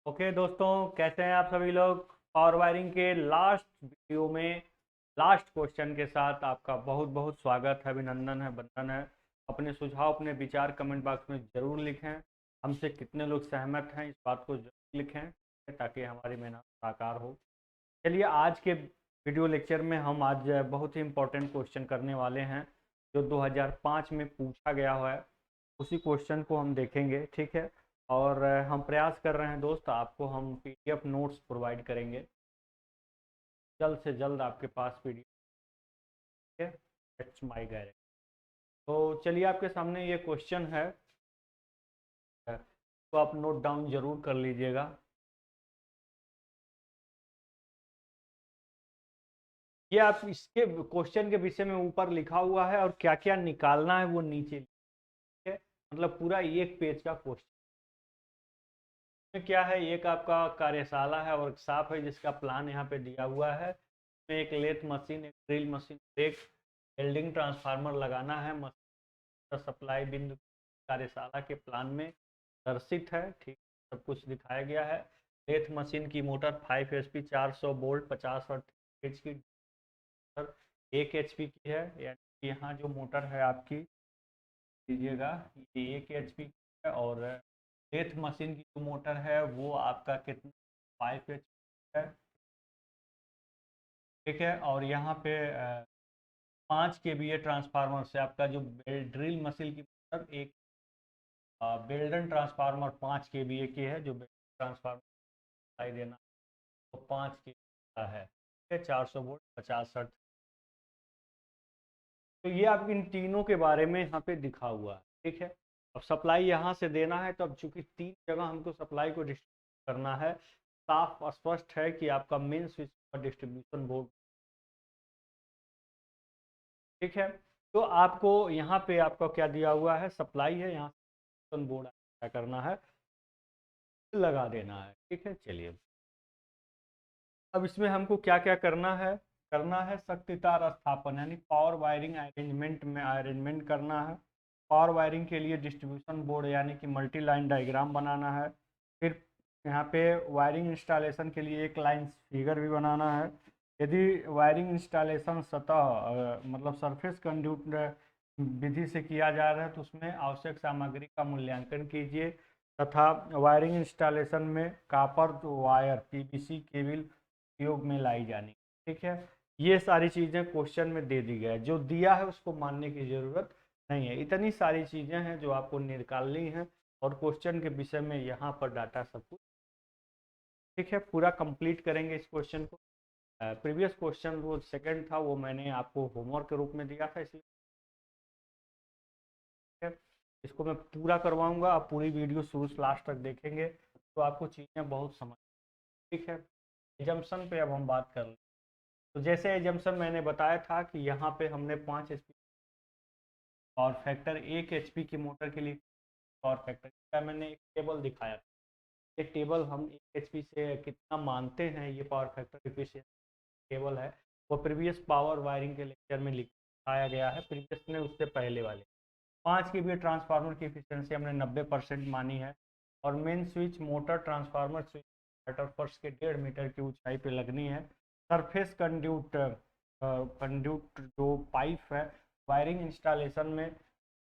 Okay दोस्तों, कैसे हैं आप सभी लोग। पावर वायरिंग के लास्ट वीडियो में लास्ट क्वेश्चन के साथ आपका बहुत बहुत स्वागत है, अभिनंदन है, वंदन है। अपने सुझाव, अपने विचार कमेंट बॉक्स में ज़रूर लिखें। हमसे कितने लोग सहमत हैं इस बात को जरूर लिखें ताकि हमारी मेहनत साकार हो। चलिए, आज के वीडियो लेक्चर में हम आज बहुत ही इम्पोर्टेंट क्वेश्चन करने वाले हैं जो 2005 में पूछा गया हुआ है। उसी क्वेश्चन को हम देखेंगे, ठीक है। और हम प्रयास कर रहे हैं दोस्त, आपको हम पीडीएफ नोट्स प्रोवाइड करेंगे जल्द से जल्द आपके पास पीडीएफ है। That's my guarantee. तो चलिए, आपके सामने ये क्वेश्चन है, तो आप नोट डाउन जरूर कर लीजिएगा। ये आप इसके क्वेश्चन के विषय में ऊपर लिखा हुआ है और क्या क्या निकालना है वो नीचे लिखा है। मतलब पूरा एक पेज का क्वेश्चन में क्या है, एक आपका कार्यशाला है, वर्कशॉप है जिसका प्लान यहाँ पे दिया हुआ है। इसमें एक लेथ मशीन, एक ड्रिल मशीन, एक वेल्डिंग ट्रांसफार्मर लगाना है। मशीन का सप्लाई बिंदु कार्यशाला के प्लान में दर्शित है, ठीक। सब कुछ दिखाया गया है। लेथ मशीन की मोटर 5 HP 400 वोल्ट 50 हर्ट्ज की मोटर 1 HP की है। यानी यहाँ जो मोटर है आपकी, लीजिएगा, ये 1 HP की है। और लेथ मशीन की जो मोटर है वो आपका कितना 5 HP है, ठीक है। और यहाँ पे 5 kVA ट्रांसफार्मर से आपका जो ड्रिल मशीन की मोटर एक बेल्डन ट्रांसफार्मर 5 kVA की है, जो बेल्डन ट्रांसफार्मर दिखाई देना तो 5 kVA का है, ठीक है। 400 वोल्ट 50 हर्ट्ज। तो ये आप इन तीनों के बारे में यहाँ पे दिखा हुआ है, ठीक है। अब सप्लाई यहाँ से देना है, तो अब चूंकि 3 जगह हमको सप्लाई को डिस्ट्रीब्यूट करना है, साफ स्पष्ट है कि आपका मेन स्विच और डिस्ट्रीब्यूशन बोर्ड, ठीक है। तो आपको यहाँ पे आपका क्या दिया हुआ है, सप्लाई है, यहाँ से बोर्ड क्या करना है, लगा देना है, ठीक है। चलिए, अब इसमें हमको क्या क्या करना है शक्ति तार स्थापन, यानी पावर वायरिंग अरेंजमेंट में अरेंजमेंट करना है। पावर वायरिंग के लिए डिस्ट्रीब्यूशन बोर्ड यानी कि मल्टी लाइन डायग्राम बनाना है। फिर यहाँ पे वायरिंग इंस्टॉलेशन के लिए एक लाइन फिगर भी बनाना है। यदि वायरिंग इंस्टॉलेशन सतह मतलब सरफेस कंड्यूट विधि से किया जा रहा है तो उसमें आवश्यक सामग्री का मूल्यांकन कीजिए, तथा वायरिंग इंस्टॉलेशन में कापर वायर पीवीसी केबल उपयोग में लाई जानी, ठीक है। ये सारी चीज़ें क्वेश्चन में दे दी गई है, जो दिया है उसको मानने की ज़रूरत नहीं है। इतनी सारी चीज़ें हैं जो आपको निकालनी है, और क्वेश्चन के विषय में यहाँ पर डाटा सब कुछ, ठीक है। पूरा कंप्लीट करेंगे इस क्वेश्चन को। प्रीवियस क्वेश्चन वो सेकंड था, वो मैंने आपको होमवर्क के रूप में दिया था, इसलिए इसको मैं पूरा करवाऊंगा। आप पूरी वीडियो शुरू से लास्ट तक देखेंगे तो आपको चीज़ें बहुत समझ, ठीक है। एजम्पशन पे अब हम बात कर लें। तो जैसे एजम्पशन मैंने बताया था कि यहाँ पे हमने 5 HP पावर फैक्टर 1 HP की मोटर के लिए पावर फैक्टर का मैंने एक टेबल दिखाया था। ये टेबल हम 1 HP से कितना मानते हैं, ये पावर फैक्टर एफिशिएंसी टेबल है, वो प्रीवियस पावर वायरिंग के लेक्चर में लिखाया गया है, प्रीवियस ने उससे पहले वाले। 5 kVA ट्रांसफार्मर की एफिशिएंसी हमने 90% मानी है। और main switch motor transformer switch फर्श के 1.5 मीटर की ऊंचाई पे लगनी है। सरफेस कंड्यूट जो पाइप है, वायरिंग इंस्टॉलेशन में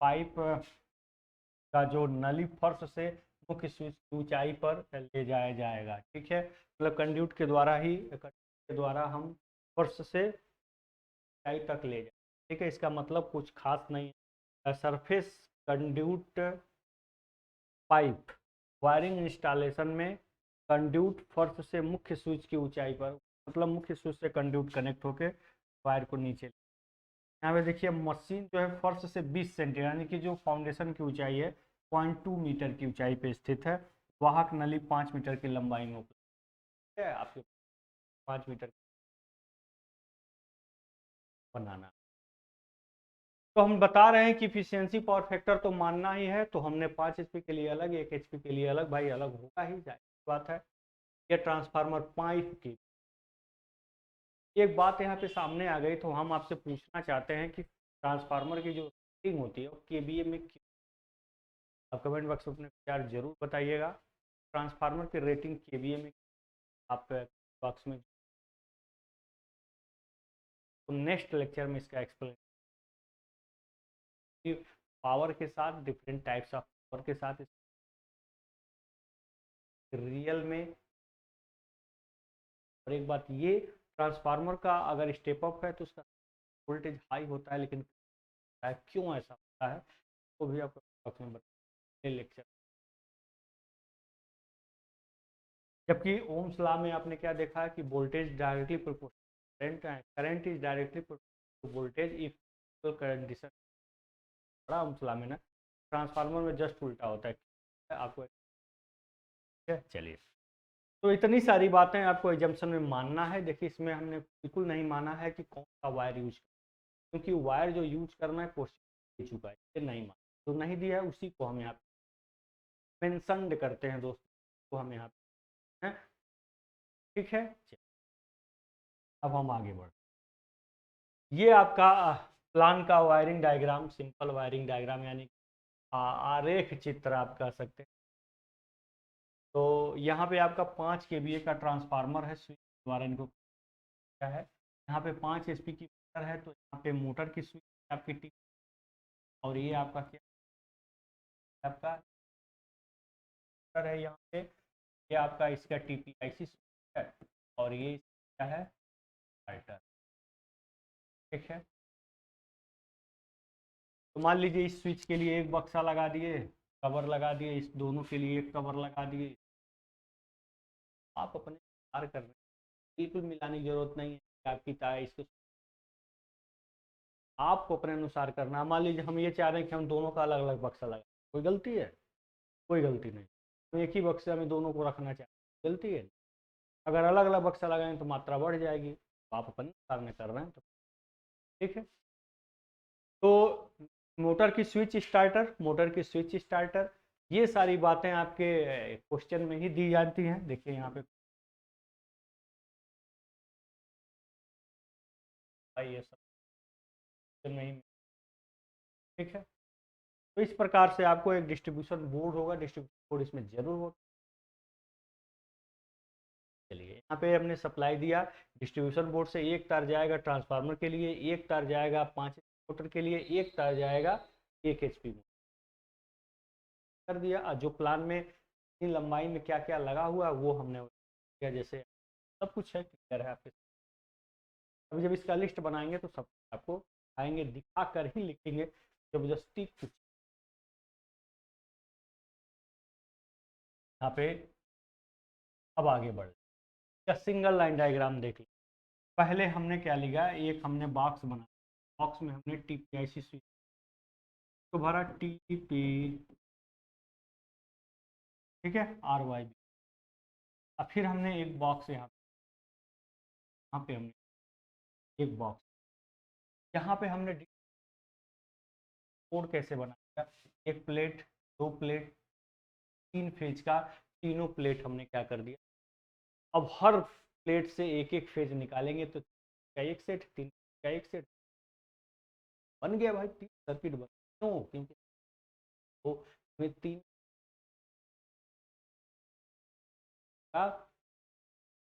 पाइप का जो नली फर्श से मुख्य स्विच की ऊंचाई पर ले जाया जाएगा, ठीक है। मतलब कंड्यूट के द्वारा ही, कंड्यूट के द्वारा हम फर्श से ऊंचाई तक ले जाए, ठीक है। इसका मतलब कुछ खास नहीं है। Surface conduit pipe wiring installation में कंड्यूट फर्श से मुख्य स्विच की ऊंचाई पर, मतलब मुख्य स्विच से कंड्यूट कनेक्ट होकर वायर को नीचे, यहाँ पे देखिए मशीन जो है फर्श से 20 सेंटीमीटर यानी कि जो फाउंडेशन की ऊंचाई है 0.2 मीटर की ऊंचाई पे स्थित है। वाहक नली 5 मीटर की लंबाई में उपलब्ध है। आपके 5 मीटर बनाना, तो हम बता रहे हैं कि इफिशियंसी पावर फैक्टर तो मानना ही है, तो हमने 5 HP के लिए अलग, 1 HP के लिए अलग, भाई अलग होगा ही, जाहिर बात है। ये ट्रांसफार्मर पाइप की एक बात यहाँ पे सामने आ गई, तो हम आपसे पूछना चाहते हैं कि ट्रांसफार्मर की जो रेटिंग होती है वो केवीए में, आप कमेंट बॉक्स में अपने विचार जरूर बताइएगा। ट्रांसफार्मर की रेटिंग केवीए में आप बॉक्स में, तो नेक्स्ट लेक्चर में इसका एक्सप्लेन, पावर के साथ डिफरेंट टाइप्स ऑफ पावर के साथ रियल में। और एक बात ये, ट्रांसफार्मर का अगर स्टेप अप है तो उसका वोल्टेज हाई होता है, लेकिन क्यों ऐसा होता है वो भी आपको बॉक्स में बताएंगे लेक्चर। जबकि ओम्स लॉ में आपने क्या देखा है कि voltage directly proportional current is directly proportional voltage if condition, बड़ा ओम्स लॉ में ना। ट्रांसफार्मर में जस्ट उल्टा होता है आपको। चलिए, तो इतनी सारी बातें आपको एजम्पशन में मानना है। देखिए, इसमें हमने बिल्कुल नहीं माना है कि कौन सा वायर यूज करना, क्योंकि वायर जो यूज करना है क्वेश्चन दे चुका है, ये नहीं माना, जो नहीं दिया है उसी को हम यहाँ मेंशन करते हैं दोस्तों, तो हम यहाँ पे हैं। ठीक है, अब हम आगे बढ़, ये आपका प्लान का wiring diagram, simple wiring diagram, यानी आरेख चित्र आप कह सकते हैं। तो यहाँ पे आपका 5 kVA का ट्रांसफार्मर है, स्विच द्वारा इनको क्या है, यहाँ पे 5 HP की मोटर है, तो यहाँ पे मोटर की स्विच आपकी टी, और ये आपका क्या, आपका मोटर है यहाँ पे, ये आपका इसका TPIC स्विच है, और ये क्या है, स्टार्टर। ठीक है, तो मान लीजिए इस स्विच के लिए एक बक्सा लगा दिए, कवर लगा दिए, इस दोनों के लिए एक कवर लगा दिए। आप अपने तार कर रहे हैं, बिल्कुल मिलाने की जरूरत नहीं है कि आपकी तार इसको, आपको अपने अनुसार करना है। मान लीजिए हम ये चाह रहे हैं कि हम दोनों का अलग अलग बक्सा लगाएं, कोई गलती है? कोई गलती नहीं। हम एक ही बक्से में दोनों को रखना चाहते हैं, गलती है? अगर अलग अलग बक्सा लगाएं तो मात्रा बढ़ जाएगी, तो आप अपने अनुसार में कर रहे हैं तो ठीक है। तो मोटर की स्विच स्टार्टर, मोटर की स्विच स्टार्टर, ये सारी बातें आपके क्वेश्चन में ही दी जाती हैं। देखिए यहाँ पे ये सब नहीं, ठीक है। तो इस प्रकार से आपको एक डिस्ट्रीब्यूशन बोर्ड होगा, डिस्ट्रीब्यूशन बोर्ड इसमें जरूर होगा। चलिए, यहाँ पे हमने सप्लाई दिया, डिस्ट्रीब्यूशन बोर्ड से एक तार जाएगा ट्रांसफार्मर के लिए, एक तार जाएगा 5 मोटर के लिए, एक तार जाएगा 1 HP कर दिया। जो प्लान में इन लंबाई में क्या क्या लगा हुआ है वो हमने किया, जैसे सब कुछ है, क्लियर है आपके। अभी जब इसका लिस्ट बनाएंगे तो सब आपको आएंगे, दिखा कर ही लिखेंगे, जबरदस्ती कुछ यहाँ पे। अब आगे बढ़, या सिंगल लाइन डायग्राम देख लो। पहले हमने क्या लिखा, एक हमने बॉक्स बना, बॉक्स में हमने TPIC स्विच तो भरा, TP, ठीक है, RYB। अब फिर हमने एक बॉक्स यहाँ पे हमने एक बॉक्स, यहाँ पे हमने कोड कैसे बनाया, एक प्लेट, दो प्लेट, 3 फेज का, तीनों प्लेट हमने क्या कर दिया। अब हर प्लेट से एक एक फेज निकालेंगे तो क्या एक सेट, 3 का एक सेट बन गया भाई, 3 सर्किट बन, क्यों? क्योंकि वो में 3 का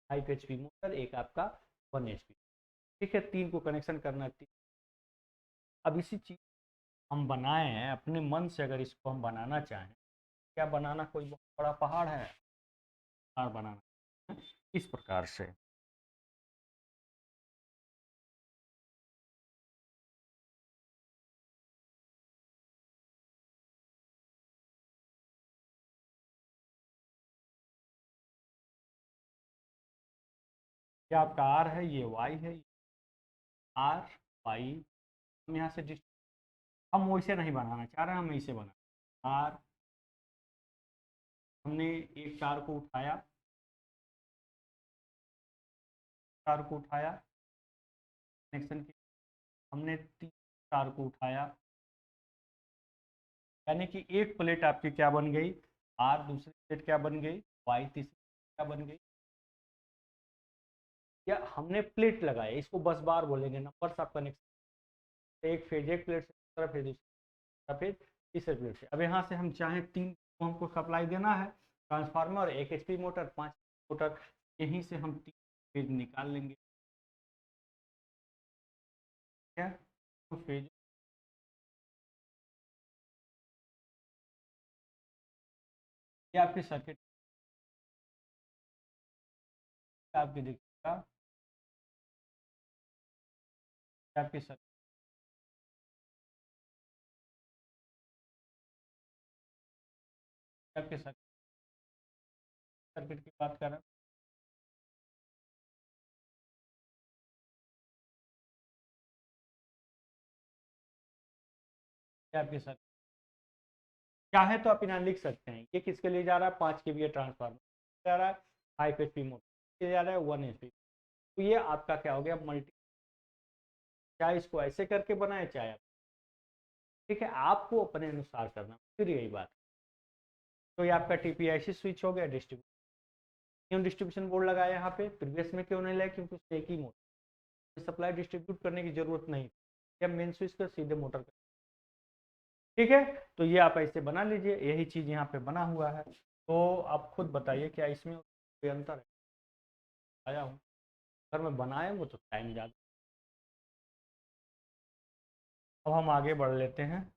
5 HP मोटर, एक आपका 1 HP, ठीक है, 3 को कनेक्शन करना है। अब इसी चीज हम बनाए हैं अपने मन से, अगर इसको हम बनाना चाहें, क्या बनाना कोई बहुत बड़ा पहाड़ है? पहाड़ बनाना इस प्रकार से, क्या आपका R है, ये Y है, RY, हम यहाँ से हम वैसे नहीं बनाना चाह रहे हैं, हम इसे बना R, हमने एक तार को उठाया, तार को उठाया कनेक्शन की, हमने 3 तार को उठाया, यानी कि एक प्लेट आपकी क्या बन गई, R, दूसरी प्लेट क्या बन गई, Y, तीसरी क्या बन गई, या हमने प्लेट लगाया, इसको बस बार बोलेंगे, नंबर ऑफ कनेक्शन, एक फेज एक प्लेट से दूसरा फेज, दूसरा फेज तीसरे प्लेट से। अब यहाँ से हम चाहें 3 को हमको सप्लाई देना है, ट्रांसफार्मर, 1 HP मोटर, 5 मोटर, यहीं से हम 3 फेज निकाल लेंगे। क्या तो फेज ये आपके सर्किट आपके देखिएगा, आपके आपके सर्किट की बात कर रहे हैं। आपके सर्किट चाहे तो आप यहाँ लिख सकते हैं, ये किसके लिए जा रहा है, 5 kVA ट्रांसफार्मर जा रहा है, 5 HP मोटर जा रहा है, 1 HP। तो ये आपका क्या हो गया, मल्टी, चाहे इसको ऐसे करके बनाए चाहे आप, ठीक है, आपको अपने अनुसार करना, फिर यही बात। तो ये आपका TPIC स्विच हो गया। क्यों डिस्ट्रीब्यूशन बोर्ड लगाया यहाँ पे, प्रीवियस में क्यों नहीं लाया, क्योंकि उससे एक ही मोटर सप्लाई डिस्ट्रीब्यूट करने की जरूरत नहीं, या मेन स्विच कर सीधे मोटर कर, ठीक है। तो ये आप ऐसे बना लीजिए, यही चीज यहाँ पे बना हुआ है। तो आप खुद बताइए क्या इसमें कोई अंतर है, आया हूँ, अगर मैं बनाएंगे तो टाइम ज़्यादा। अब हम आगे बढ़ लेते हैं।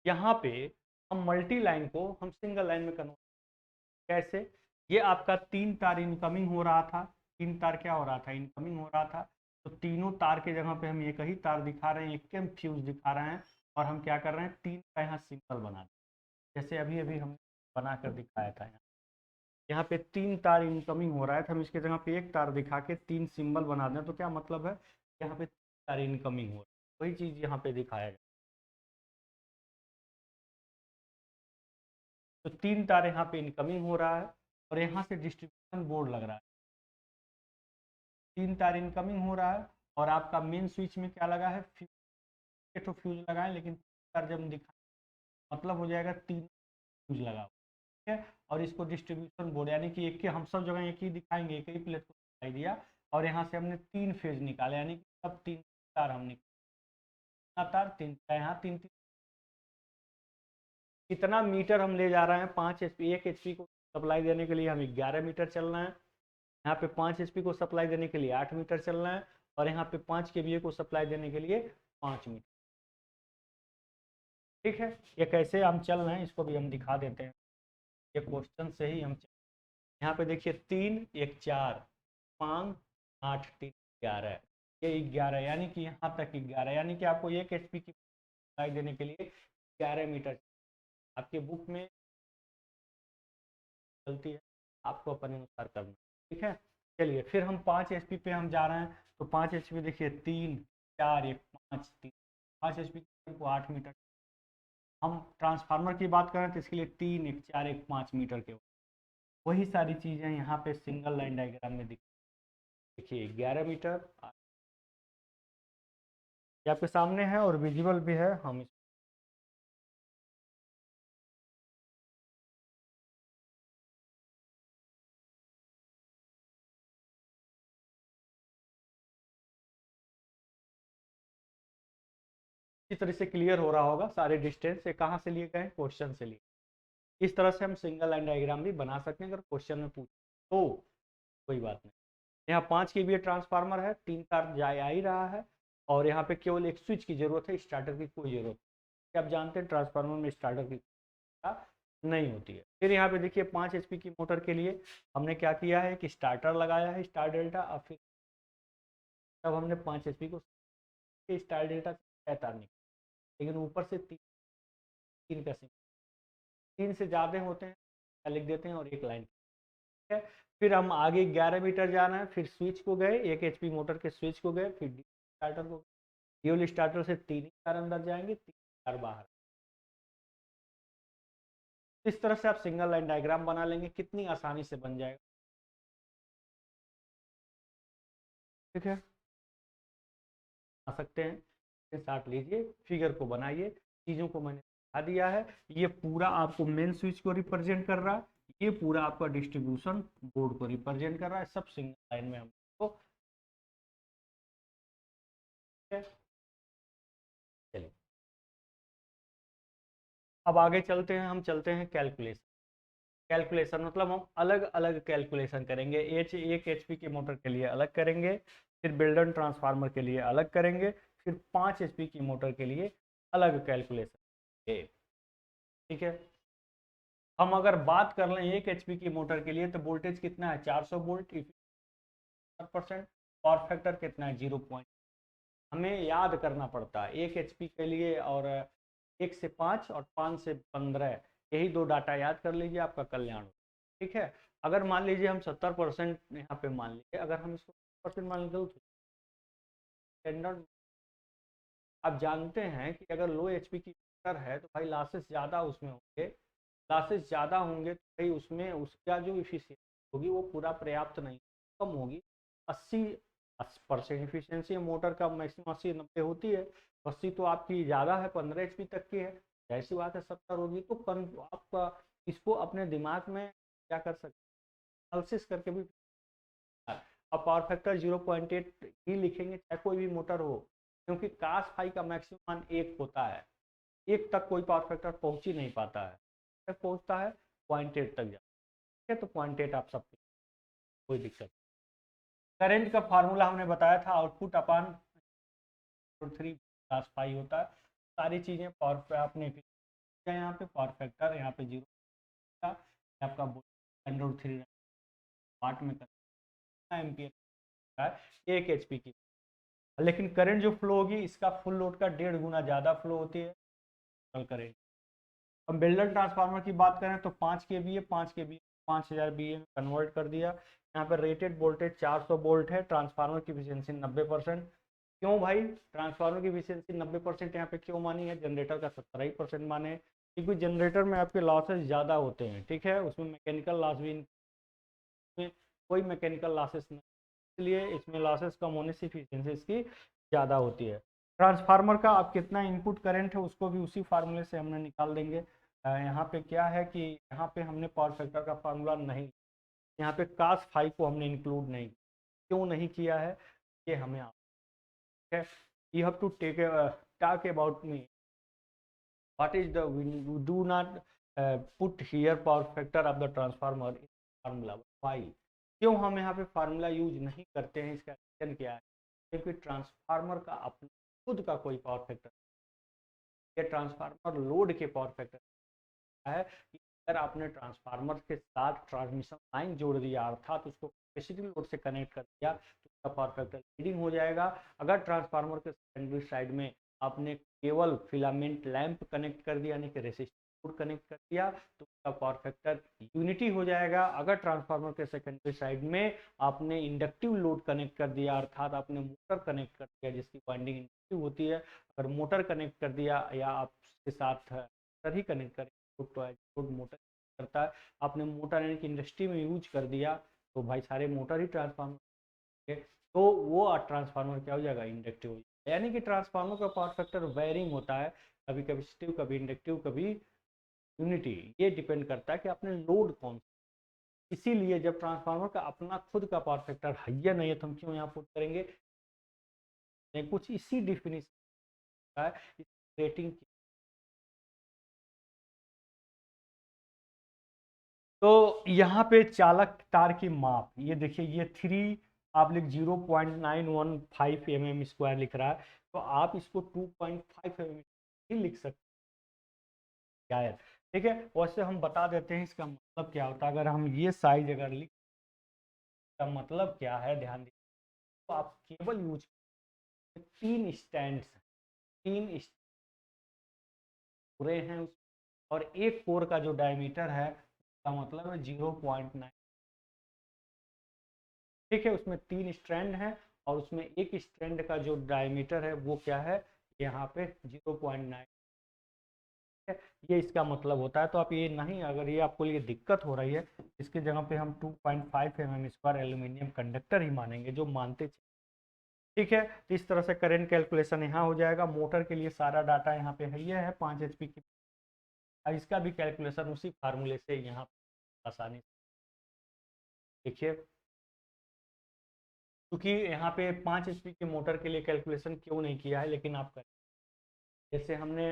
यहाँ पे हम मल्टी लाइन को हम सिंगल लाइन में कन्वर्ट, कैसे, ये आपका 3 तार इनकमिंग हो रहा था, 3 तार क्या हो रहा था, इनकमिंग हो रहा था। तो तीनों तार के जगह पे हम एक ही तार दिखा रहे हैं, एक फ्यूज दिखा रहे हैं, और हम क्या कर रहे हैं, 3 का यहाँ सिंबल बना दें, जैसे अभी अभी हम बना कर दिखाया था। यहाँ पे 3 तार इनकमिंग हो रहा है, तो हम इसके जगह पे एक तार दिखा के 3 सिंबल बना दें, तो क्या मतलब है, यहाँ पे 3 तार इनकमिंग हो रहा है, वही चीज़ यहाँ पे दिखाया गया। तो 3 तार यहाँ पे इनकमिंग हो रहा है, और यहाँ से डिस्ट्रीब्यूशन बोर्ड लग रहा है, 3 तार इनकमिंग हो रहा है, और आपका मेन स्विच में क्या लगा है, तो फ्यूज लगाए, लेकिन तार जब दिखा मतलब हो जाएगा 3 फ्यूज लगा हुआ, ठीक है। और इसको डिस्ट्रीब्यूशन बोर्ड, यानी कि एक के हम सब जगह एक ही दिखाएंगे, एक ही प्लेट को दिखाई दिया, और यहाँ से हमने 3 फेज निकाले, यानी कि सब 3 तार हम निकाले, तार 3 यहाँ 3 कितना मीटर हम ले जा रहे हैं, 5 HP, 1 HP को सप्लाई देने के लिए हमें 11 मीटर चलना है, यहाँ पे 5 HP को सप्लाई देने के लिए 8 मीटर चलना है, और यहाँ पे 5 kVA को सप्लाई देने के लिए 5 मीटर, ठीक है। ये कैसे हम चल रहे हैं इसको भी हम दिखा देते हैं, ये क्वेश्चन से ही हम यहाँ पे देखिए 3 1 4 5 8 3 11, ये 11, यानी कि यहाँ तक 11, यानी कि आपको 1 HP की सप्लाई देने के लिए 11 मीटर आपके बुक में चलती है, आपको अपने अनुसार करना, ठीक है। चलिए फिर हम 5 HP पे हम जा रहे हैं, तो 5 HP देखिए 3 4 1 5 3, 5 HP को 8 मीटर, हम ट्रांसफार्मर की बात करें तो इसके लिए 3 1 4 1 5 मीटर के, वही सारी चीज़ें यहाँ पे सिंगल लाइन डायग्राम में देखिए 11 मीटर ये आपके सामने है, और विजिबल भी है, हम इसी तरह से क्लियर हो रहा होगा, सारे डिस्टेंस से कहाँ से लिए गए, क्वेश्चन से लिए, इस तरह से हम सिंगल लाइन डायग्राम भी बना सकते हैं अगर क्वेश्चन में पूछ तो, कोई बात नहीं। यहाँ 5 kVA ट्रांसफार्मर है, 3 तार जा ही रहा है, और यहाँ पे केवल एक स्विच की जरूरत है, स्टार्टर की कोई जरूरत नहीं, आप जानते हैं ट्रांसफार्मर में स्टार्टर की नहीं होती है। फिर यहाँ पे देखिए 5 HP की मोटर के लिए हमने क्या किया है कि स्टार्टर लगाया है, स्टार डेल्टा, और फिर तब हमने 5 HP को स्टार डेल्टा से तार निकाला, लेकिन ऊपर से 3 का सिंगल, 3 से ज़्यादा होते हैं लिख देते हैं, और एक लाइन, ठीक है। फिर हम आगे 11 मीटर जाना है, फिर स्विच को गए, 1 HP मोटर के स्विच को गए, फिर स्टार्टर को, ड्यूल स्टार्टर से 3 ही तार अंदर जाएंगे, 3 तार बाहर। इस तरह से आप सिंगल लाइन डायग्राम बना लेंगे, कितनी आसानी से बन जाएगा, ठीक है, बना सकते हैं। साथ लीजिए, फिगर को बनाइए, चीज़ों को मैंने बता दिया है, ये पूरा आपको मेन स्विच को रिप्रेजेंट कर रहा है, ये पूरा आपका डिस्ट्रीब्यूशन बोर्ड को रिप्रेजेंट कर रहा है, सब सिंगल लाइन में हमको, चलिए। अब आगे चलते हैं, हम चलते हैं कैलकुलेशन। कैलकुलेशन मतलब हम अलग अलग कैलकुलेशन करेंगे। एक एचपी की मोटर के लिए अलग करेंगे, फिर बिल्डन ट्रांसफार्मर के लिए अलग करेंगे, फिर 5 एचपी की मोटर के लिए अलग कैलकुलेशन। ठीक है। हम अगर बात कर लें 1 एचपी की मोटर के लिए तो वोल्टेज कितना है, 400 वोल्ट, परसेंट पावर फैक्टर कितना है, 0 हमें याद करना पड़ता है 1 एचपी के लिए। और 1 से 5 और 5 से 15, यही दो डाटा याद कर लीजिए, आपका कल्याण। ठीक है। अगर मान लीजिए हम 70% यहाँ पे मान लीजिए, अगर हम इसको परसेंट मान लीजिए तो स्टैंडर्ड, आप जानते हैं कि अगर लो एचपी की मोटर है तो भाई लॉसेस ज़्यादा उसमें होंगे। लॉसेस ज़्यादा होंगे तो भाई उसमें उसका जो इफिशियंसी होगी वो पूरा पर्याप्त नहीं, कम होगी। 80% इफिशियंसी मोटर का मैक्सिमम 80-90 होती है। 80 तो आपकी ज़्यादा है, 15 एचपी तक की है। ऐसी बात है 70 होगी तो आपका इसको अपने दिमाग में क्या कर सकते हैं, एनालिसिस करके भी। अब पावर फैक्टर 0.8 ही लिखेंगे चाहे कोई भी मोटर हो, क्योंकि कास फाई का मैक्सिमम मान 1 होता है। 1 तक कोई पावर फैक्टर पहुंच ही नहीं पाता है, तक पहुंचता है 0.8 तक जाता है। तो 0.8 आप सब कोई दिक्कत। करंट का फार्मूला हमने बताया था, आउटपुट अपान 3 कास फाई होता है। सारी चीज़ें पावर पे आपने यहाँ पे पावर फैक्टर यहाँ पे 0 का, आपका 3 वाट में करना एम्पियर है 1 एचपी की। लेकिन करंट जो फ्लो होगी इसका फुल लोड का 1.5 गुना ज़्यादा फ्लो होती है करेंट। अब बिल्डर ट्रांसफार्मर की बात करें तो 5 kVA, 5 kVA 5000 VA में कन्वर्ट कर दिया। यहाँ पर रेटेड वोल्टेज 400 वोल्ट है। ट्रांसफार्मर की एफिशिएंसी 90%। क्यों भाई ट्रांसफार्मर की एफिशिएंसी 90% यहाँ पे क्यों मानी है, जनरेटर का 17% माने, क्योंकि जनरेटर में आपके लॉसेस ज़्यादा होते हैं। ठीक है, उसमें मैकेनिकल लॉस भी, इसमें कोई मैकेनिकल लॉसेस नहीं, इसलिए इसमें लॉसेस कम होने से एफिशिएंसी इसकी ज़्यादा होती है। ट्रांसफार्मर का आप कितना इनपुट करंट है उसको भी उसी फार्मूले से हमने निकाल देंगे। यहाँ पे क्या है कि यहाँ पे हमने पावर फैक्टर का फार्मूला नहीं, यहाँ पे कास फाई को हमने इंक्लूड नहीं, क्यों नहीं किया है ये हमें है। You have to take talk about me what is the, we do not put here power factor of the transformer in formula. Why, क्यों हम यहाँ पे फार्मूला यूज नहीं करते हैं, इसका रीजन क्या है, क्योंकि ट्रांसफार्मर का अपना खुद का कोई पावर फैक्टर, ये ट्रांसफार्मर लोड के पावर फैक्टर है कि अगर आपने ट्रांसफार्मर के साथ ट्रांसमिशन लाइन जोड़ दिया अर्थात उसको कैपेसिटी लोड से कनेक्ट कर दिया तो उसका पावर फैक्टर लीडिंग हो जाएगा। अगर ट्रांसफार्मर के सेकेंडरी साइड में आपने केवल फिलामेंट लैंप कनेक्ट कर दिया, यानी कि रेसिस्टर कनेक्ट कर दिया तो उसका पावर फैक्टर यूनिटी हो जाएगा। अगर ट्रांसफार्मर के सेकेंडरी साइड में आपने इंडक्टिव लोड कनेक्ट कर दिया अर्थात आपने मोटर कनेक्ट कर दिया जिसकी वाइंडिंग इंडक्टिव होती है, अगर मोटर कनेक्ट कर दिया या आपके साथ मोटर ही कनेक्ट कर मोटर करता है, आपने मोटर यानी कि इंडस्ट्री में यूज कर दिया तो भाई सारे मोटर ही ट्रांसफार्मर, तो वो ट्रांसफार्मर क्या हो जाएगा, इंडक्टिव हो जाएगा। यानी कि ट्रांसफार्मर का पावर फैक्टर वेरिंग होता है, कभी कैपेसिटिव कभी इंडक्टिव कभी यूनिटी, ये डिपेंड करता है कि आपने लोड कौन सा। इसीलिए जब ट्रांसफार्मर का अपना खुद का पावर फैक्टर हाइयर नहीं है तो हम क्यों यहाँ पुट करेंगे, कुछ इसी डिफिनिशन है इस रेटिंग की। तो यहाँ पे चालक तार की माप ये देखिए, ये 3 आप लिख 0.915 mm² लिख रहा है, तो आप इसको 2.5 mm ही लिख सकते हैं। ठीक है, वैसे हम बता देते हैं इसका मतलब क्या होता है। अगर हम ये साइज अगर लिख, का मतलब क्या है ध्यान दीजिए, तो आप केबल यूज 3 स्टैंड, 3 पूरे हैं और एक कोर का जो डायमीटर है उसका मतलब है 0.9। ठीक है, उसमें 3 स्ट्रैंड हैं और उसमें एक स्ट्रैंड का जो डायमीटर है वो क्या है, यहाँ पे 0.9 है। ये इसका मतलब होता है। तो आप ये नहीं, अगर ये आपको ये दिक्कत हो रही है इसकी जगह पे हम 2.5 mm² एल्यूमिनियम कंडक्टर ही मानेंगे जो मानते। ठीक है, तो इस तरह से करंट कैलकुलेशन यहाँ हो जाएगा। मोटर के लिए सारा डाटा यहाँ पे है, ये है 5 HP की, इसका भी कैलकुलेशन उसी फार्मूले से यहाँ आसानी से देखिए। क्योंकि यहाँ पे 5 HP की मोटर के लिए कैलकुलेशन क्यों नहीं किया है, लेकिन आप करें जैसे हमने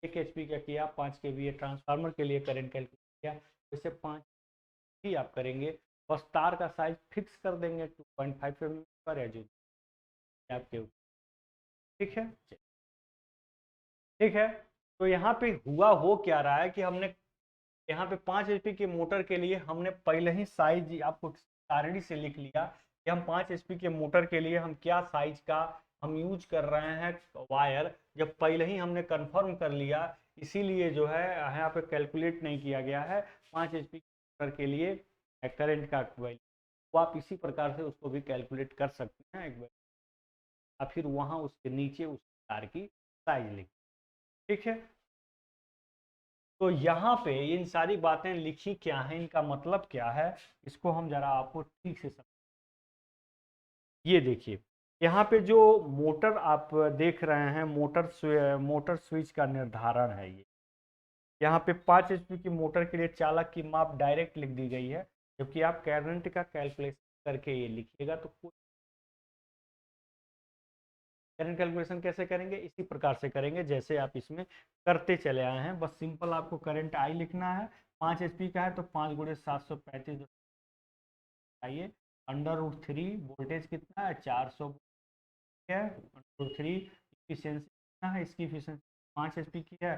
1 HP का किया, 5 kVA ट्रांसफार्मर के लिए करंट कैलकुलेट किया, वैसे 5 ही आप करेंगे। बस तार का साइज फिक्स कर देंगे 2.5 mm पर है जो आपके ऊपर। ठीक है, ठीक है। तो यहाँ पे हुआ हो क्या रहा है कि हमने यहाँ पे 5 HP के मोटर के लिए हमने पहले ही साइज आपको सारणी से लिख लिया कि हम 5 HP के मोटर के लिए हम क्या साइज का हम यूज कर रहे हैं वायर, जब पहले ही हमने कंफर्म कर लिया, इसीलिए जो है यहाँ पे कैलकुलेट नहीं किया गया है 5 HP मोटर के लिए करंट का वैल्यू। तो आप इसी प्रकार से उसको भी कैलकुलेट कर सकते हैं एक बार, और फिर वहाँ उसके नीचे उस तार की साइज लिख। ठीक है, तो यहाँ पे इन सारी बातें लिखी क्या है, इनका मतलब क्या है, इसको हम जरा आपको ठीक से समझ। ये देखिए, यहाँ पे जो मोटर आप देख रहे हैं, मोटर स्विच का निर्धारण है ये। यहाँ पे 5 HP की मोटर के लिए चालक की माप डायरेक्ट लिख दी गई है, जबकि आप करंट का कैलकुलेशन करके ये लिखिएगा तो करंट कैलकुलेशन कैसे करेंगे, इसी प्रकार से करेंगे जैसे आप इसमें करते चले आए हैं। बस सिंपल आपको करंट आई लिखना है, 5 HP का है तो 5 गुणे 735 आइए, √3 वोल्टेज कितना है 400 है, √3 इफिशियंसी कितना है, इसकी इफिशियंसी 5 HP की है,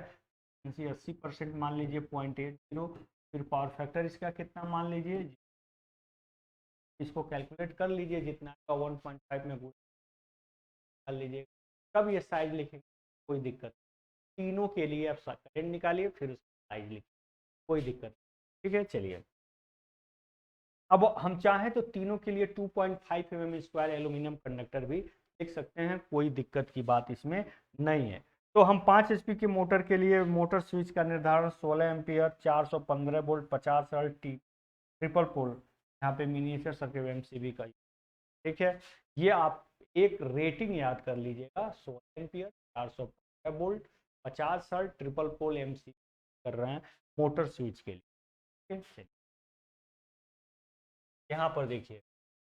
इफिशियंसी 80% मान लीजिए 0.80। फिर पावर फैक्टर इसका कितना मान लीजिए, इसको कैलकुलेट कर लीजिए, जितना का 1.5 में गुणा कर लीजिए, तब ये साइज लिखेंगे, कोई दिक्कत। तीनों के लिए आप करंट निकालिए फिर उसका साइज लिखिए, कोई दिक्कत। ठीक है, चलिए अब हम चाहें तो तीनों के लिए 2.5 mm स्क्वायर एल्यूमिनियम कंडक्टर भी लिख सकते हैं, कोई दिक्कत की बात इसमें नहीं है। तो हम 5 HP की मोटर के लिए मोटर स्विच का निर्धारण 16 ampere 415 volt 50 hertz triple pole, यहाँ पे मिनिएचर सर्किट MCB का। ठीक है, ये आप एक रेटिंग याद कर लीजिएगा, 16 ampere 415 volt 50 hertz triple pole MCB कर रहे हैं मोटर स्विच के लिए। ठीक है, यहाँ पर देखिए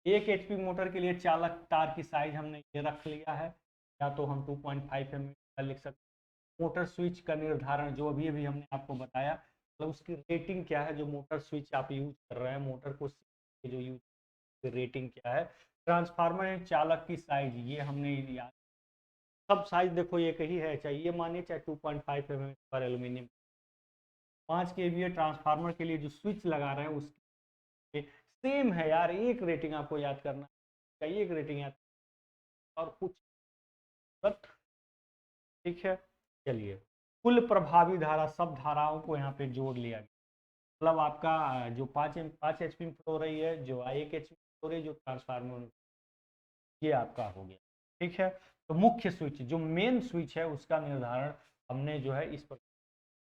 1 HP मोटर के लिए चालक तार की साइज हमने ये रख लिया है, या तो हम 2.5 mm का लिख सकते हैं। मोटर स्विच का निर्धारण जो अभी अभी हमने आपको बताया, मतलब उसकी रेटिंग क्या है, जो मोटर स्विच आप यूज कर रहे हैं मोटर को जो यूज रेटिंग क्या है। ट्रांसफार्मर एंड चालक की साइज ये हमने याद, सब साइज देखो एक ही है, चाहे ये मानिए चाहे 2.5 mm पर एल्यूमिनियम। 5 kVA ट्रांसफार्मर के लिए जो स्विच लगा रहे हैं उसकी सेम है यार, एक रेटिंग आपको याद करना चाहिए, एक रेटिंग याद और कुछ बट। ठीक है, चलिए कुल प्रभावी धारा सब धाराओं को यहाँ पे जोड़ लिया गया, मतलब आपका जो 5 HP में फ्लो रही है, जो 1 HP में फ्लो रही है, जो ट्रांसफार्मर, ये आपका हो गया। ठीक है, तो मुख्य स्विच जो मेन स्विच है उसका निर्धारण हमने जो है इस पर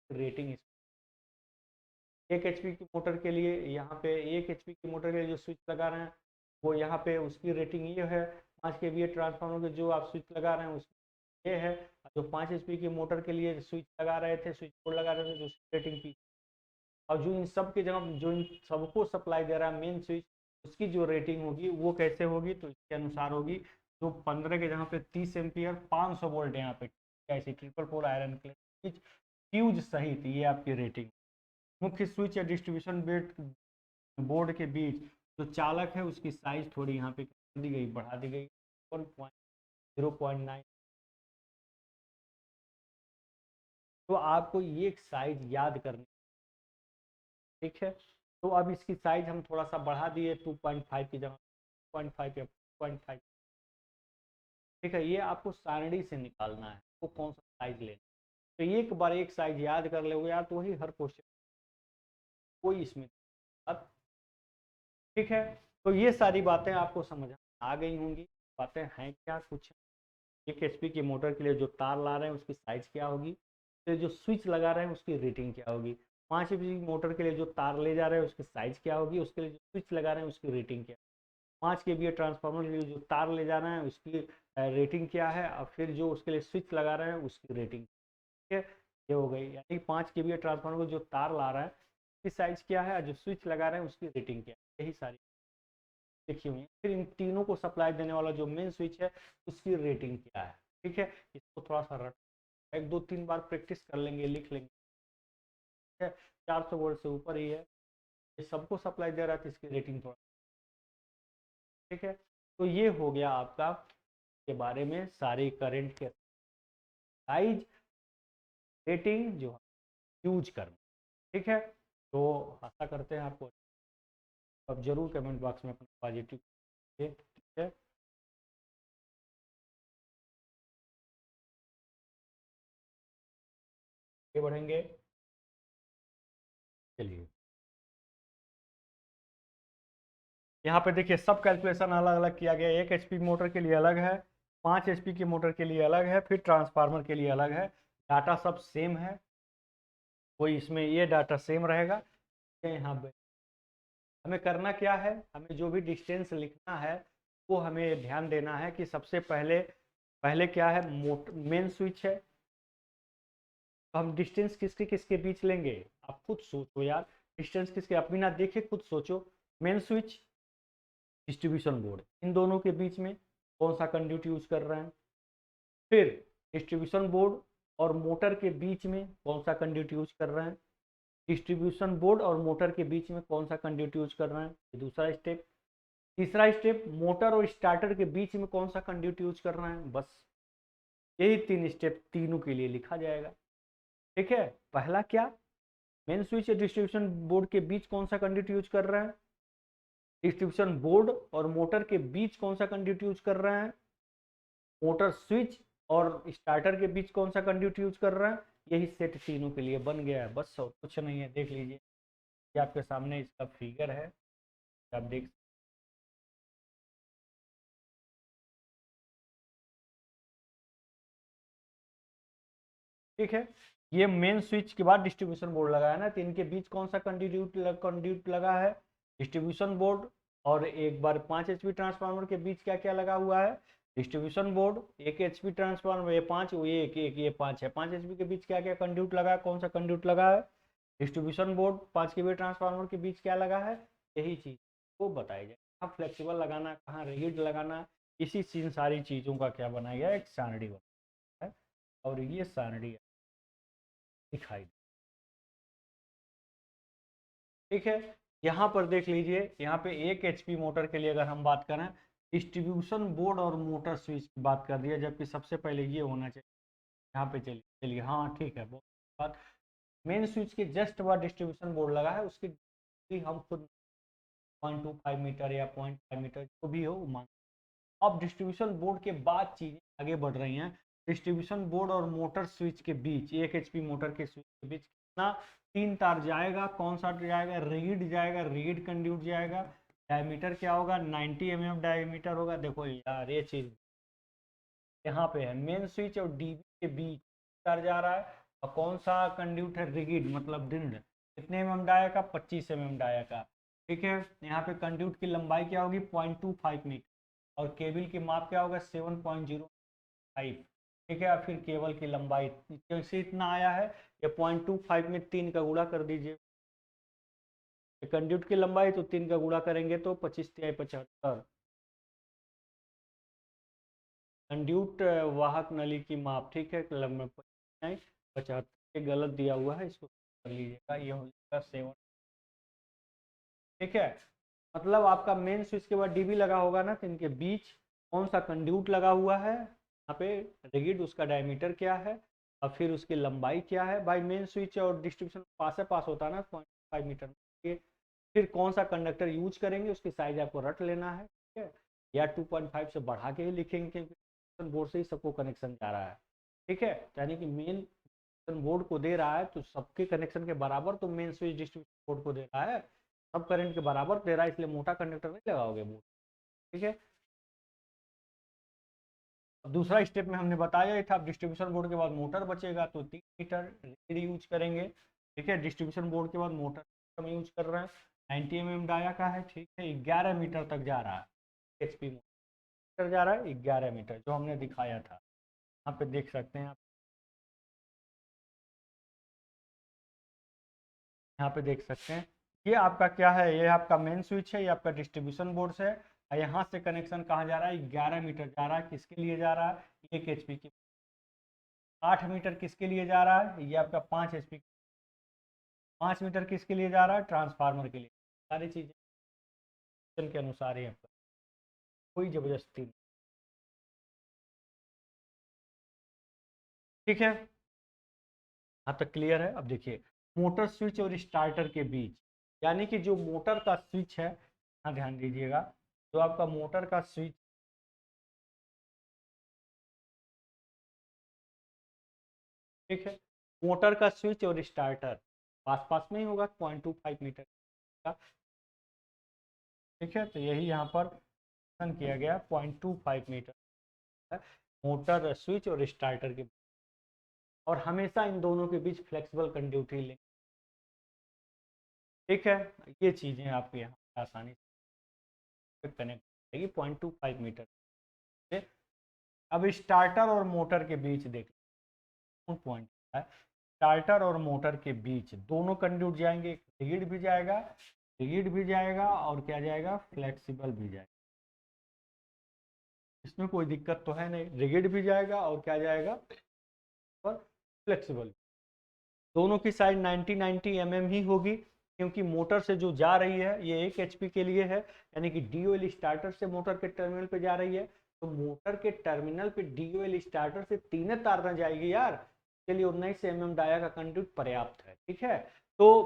रेटिंग 1 HP की मोटर के लिए, यहाँ पे 1 HP की मोटर के लिए जो स्विच लगा रहे हैं वो यहाँ पे उसकी रेटिंग ये है। 5 kVA ट्रांसफार्मर के जो आप स्विच लगा रहे हैं उसकी ये है, जो 5 HP की मोटर के लिए स्विच लगा रहे थे, स्विच बोर्ड लगा रहे थे, तो उसकी रेटिंग की। और जो इन सब के जगह जो इन सबको सप्लाई दे रहा है मेन स्विच, उसकी जो रेटिंग होगी वो कैसे होगी, तो इसके अनुसार होगी, जो 15 के जगह पे 30 एम्पियर 500 वोल्ट यहाँ पे ऐसी triple pole iron switch fuse सहित ये आपकी रेटिंग। मुख्य स्विच या डिस्ट्रीब्यूशन बोर्ड के बीच जो चालक है उसकी साइज थोड़ी यहाँ पे दी गई, बढ़ा दी गई 0.9। तो आपको ये साइज याद करनी। ठीक है, तो अब इसकी साइज हम थोड़ा सा बढ़ा दिए 2.5 की जगह 2.5 या 2.5। ठीक है, ये आपको सारणी से निकालना है वो कौन सा साइज लेना, तो एक बार एक साइज याद कर ले यार, तो वही हर क्वेश्चन कोई इसमें बात। ठीक है, तो ये सारी बातें आपको समझ आ गई होंगी। बातें हैं क्या कुछ, 1 HP की मोटर के लिए जो तार ला रहे हैं उसकी साइज क्या होगी, तो जो स्विच लगा रहे हैं उसकी रेटिंग क्या होगी, 5 HP की मोटर के लिए जो तार ले जा रहे हैं उसकी साइज क्या होगी, उसके लिए जो स्विच लगा रहे हैं उसकी रेटिंग क्या, 5 kVA ट्रांसफार्मर के लिए जो तार ले जा रहे हैं उसकी रेटिंग क्या है, और फिर जो उसके लिए स्विच लगा रहे हैं उसकी रेटिंग। ठीक है, ये हो गई, यानी 5 kVA ट्रांसफार्मर को जो तार ला रहा है उसकी साइज क्या है, जो स्विच लगा रहे हैं उसकी रेटिंग क्या है, यही सारी लिखी हुई है। फिर इन तीनों को सप्लाई देने वाला जो मेन स्विच है उसकी रेटिंग क्या है। ठीक है, इसको थोड़ा सा रट एक 2-3 बार प्रैक्टिस कर लेंगे, लिख लेंगे, ठीक है। 400 वोल्ट से ऊपर ही है, ये सबको सप्लाई दे रहा है, तो इसकी रेटिंग थोड़ा, ठीक है। तो ये हो गया आपका के बारे में सारी करंट के साइज, रेटिंग जो यूज करना, ठीक है। तो आशा करते हैं आपको, अब जरूर कमेंट बॉक्स में अपना पॉजिटिव, ठीक है। आगे बढ़ेंगे, चलिए। यहाँ पे देखिए सब कैलकुलेशन अलग अलग किया गया है। 1 HP मोटर के लिए अलग है, 5 HP की मोटर के लिए अलग है, फिर ट्रांसफार्मर के लिए अलग है। डाटा सब सेम है, कोई इसमें ये डाटा सेम रहेगा। यहाँ पे हमें करना क्या है, हमें जो भी डिस्टेंस लिखना है वो हमें ध्यान देना है कि सबसे पहले पहले क्या है, मेन स्विच है, तो हम डिस्टेंस किसके किसके बीच लेंगे, आप खुद सोचो यार। डिस्टेंस किसके, आप बिना देखे खुद सोचो। मेन स्विच, डिस्ट्रीब्यूशन बोर्ड, इन दोनों के बीच में कौन सा कंड्यूट यूज कर रहे हैं। फिर डिस्ट्रीब्यूशन बोर्ड और मोटर के बीच में कौन सा कंड्यूट यूज कर रहे हैं। डिस्ट्रीब्यूशन बोर्ड और मोटर के बीच में कौन सा कंड्यूट यूज कर रहे हैं, ये दूसरा स्टेप। तीसरा स्टेप, मोटर और स्टार्टर के बीच में कौन सा कंड्यूट यूज कर रहे हैं। बस यही 3 स्टेप तीनों के लिए लिखा जाएगा, ठीक है। पहला क्या, मेन स्विच या डिस्ट्रीब्यूशन बोर्ड के बीच कौन सा कंड्यूट यूज कर रहे हैं। डिस्ट्रीब्यूशन बोर्ड और मोटर के बीच कौन सा कंड्यूट यूज कर रहे हैं। मोटर स्विच और स्टार्टर के बीच कौन सा कंड्यूट यूज कर रहे हैं। यही सेट तीनों के लिए बन गया है, बस और कुछ नहीं है। देख लीजिए, ये आपके सामने इसका फिगर है, आप देख, ठीक है। ये मेन स्विच के बाद डिस्ट्रीब्यूशन बोर्ड लगा है ना, तो इनके बीच कौन सा कंड्यूट लगा है, डिस्ट्रीब्यूशन बोर्ड। और एक बार 5 HP ट्रांसफार्मर के बीच क्या क्या लगा हुआ है, डिस्ट्रीब्यूशन बोर्ड। 1 HP ट्रांसफार्मर, ये 5, ये एक ये 5 है, 5 HP के बीच क्या क्या कंड्यूट लगा है, कौन सा कंड्यूट लगा है, डिस्ट्रीब्यूशन बोर्ड। 5 kV ट्रांसफार्मर के बीच क्या लगा है, यही चीज वो बताई जाए। कहाँ फ्लेक्सिबल लगाना, कहाँ रिजिड लगाना, इसी सारी चीजों का क्या बनाया गया, एक सारणी बनाया है। और ये सारणी दिखाई, ठीक है। यहाँ पर देख लीजिए, यहाँ पे 1 HP मोटर के लिए अगर हम बात करें, डिस्ट्रीब्यूशन बोर्ड और मोटर स्विच की बात कर दिया, जबकि सबसे पहले ये होना चाहिए। यहाँ पे चलिए चलिए, हाँ ठीक है, बहुत बात। मेन स्विच के जस्ट बाद डिस्ट्रीब्यूशन बोर्ड लगा है, उसकी भी हम खुद 0.25 मीटर या 0.5 मीटर जो भी हो मान। अब डिस्ट्रीब्यूशन बोर्ड के बाद चीजें आगे बढ़ रही हैं। डिस्ट्रीब्यूशन बोर्ड और मोटर स्विच के बीच, 1 HP मोटर के स्विच के बीच कितना, 3 तार जाएगा। कौन सा जाएगा, रीड जाएगा, रीड कंड्यूट जाएगा। डायमीटर क्या होगा, 90 mm डायमीटर होगा। देखो यार ये चीज यहाँ पे है, मेन स्विच और डीबी के बीच तार जा रहा है, और कौन सा कंड्यूट है, रिगिड मतलब दृढ़। कितने mm डाया का, 25 mm डाया का, ठीक है। यहाँ पे कंड्यूट की लंबाई क्या होगी, 0.25 मीटर, और केबल की माप क्या होगा, 7.05, ठीक है। फिर केबल की लंबाई कैसे इतना आया है, ये 0.25 में 3 का गुणा कर दीजिए। कंड्यूट की लंबाई तो 3 का गुणा करेंगे तो 25 तिहाई 75। कंड्यूट वाहक नली की माप, ठीक है, लंबाई 75, गलत दिया हुआ है, इसको कर लीजिएगा, ये हो जाएगा 7, ठीक है। मतलब आपका मेन स्विच के बाद डीबी लगा होगा ना, तो इनके बीच कौन सा कंड्यूट लगा हुआ है, यहाँ पे रिगिड, उसका डायमीटर क्या है, और फिर उसकी लंबाई क्या है। भाई मेन स्विच और डिस्ट्रीब्यूशन पास से पास होता है ना 0.5 मीटर। फिर कौन सा कंडक्टर यूज करेंगे, उसकी साइज आपको रट लेना है, ठीक है। या 2.5 से बढ़ा के ही लिखेंगे, क्योंकि बोर्ड से ही सबको कनेक्शन जा रहा है, ठीक है। यानी कि मेन बोर्ड को दे रहा है तो सबके कनेक्शन के बराबर तो मेन स्विच डिस्ट्रीब्यूशन बोर्ड को दे रहा है, सब करंट के बराबर दे रहा है, इसलिए मोटा कंडक्टर नहीं लगाओगे बोर्ड, ठीक है। अब दूसरा स्टेप में हमने बताया ही था, डिस्ट्रीब्यूशन बोर्ड के बाद मोटर बचेगा, तो 3 मीटर रीड यूज करेंगे, ठीक है। डिस्ट्रीब्यूशन बोर्ड के बाद मोटर हम यूज कर रहे हैं, 90 mm डाया का है, ठीक है। 11 मीटर तक जा रहा है, HP मोटर जा रहा है 11 मीटर, जो हमने दिखाया था। यहाँ पे देख सकते हैं आप, यहाँ पे देख सकते हैं, ये आपका क्या है, ये आपका मेन स्विच है, ये आपका डिस्ट्रीब्यूशन बोर्ड से है। और यहाँ से कनेक्शन कहाँ जा रहा है, 11 मीटर जा रहा है, किसके लिए जा रहा है, 1 HP की। 8 मीटर किसके लिए जा रहा है, ये आपका 5 HP। 5 मीटर किसके लिए जा रहा है, ट्रांसफार्मर के लिए। सारी चीज़ें के अनुसार ही आपका, कोई जबरदस्ती नहीं। ठीक है, यहाँ तक क्लियर है। अब देखिए मोटर स्विच और स्टार्टर के बीच, यानी कि जो मोटर का स्विच है, यहाँ ध्यान दीजिएगा, जो आपका मोटर का स्विच, ठीक है, मोटर का स्विच और स्टार्टर पास पास में ही होगा, 0.25 मीटर का। ठीक है, तो यही यहाँ पर किया गया, 0.25 मीटर है मोटर स्विच और स्टार्टर के, और हमेशा इन दोनों के बीच फ्लेक्सिबल कंडक्टिविटी लें। ठीक है, ये चीज़ें आपको यहाँ आसानी से कनेक्ट करेगी 0.25 मीटर से। अब स्टार्टर और मोटर के बीच देख पॉइंट है, स्टार्टर और मोटर के बीच दोनों कंडक्ट जाएंगे, रिगिड भी जाएगा, रिगिड भी जाएगा, और क्या जाएगा, फ्लेक्सिबल भी जाएगा। इसमें कोई दिक्कत तो है नहीं, रिगिड भी जाएगा और क्या जाएगा, और फ्लेक्सिबल। दोनों की साइड 90-90 mm ही होगी, क्योंकि मोटर से जो जा रही है ये 1 HP के लिए है, यानी कि DOL स्टार्टर से मोटर के टर्मिनल पे जा रही है, तो मोटर के टर्मिनल पे DOL स्टार्टर से 3 तार न जाएगी यार, के लिए 19 mm डाया का कंडक्ट पर्याप्त है। ठीक है, तो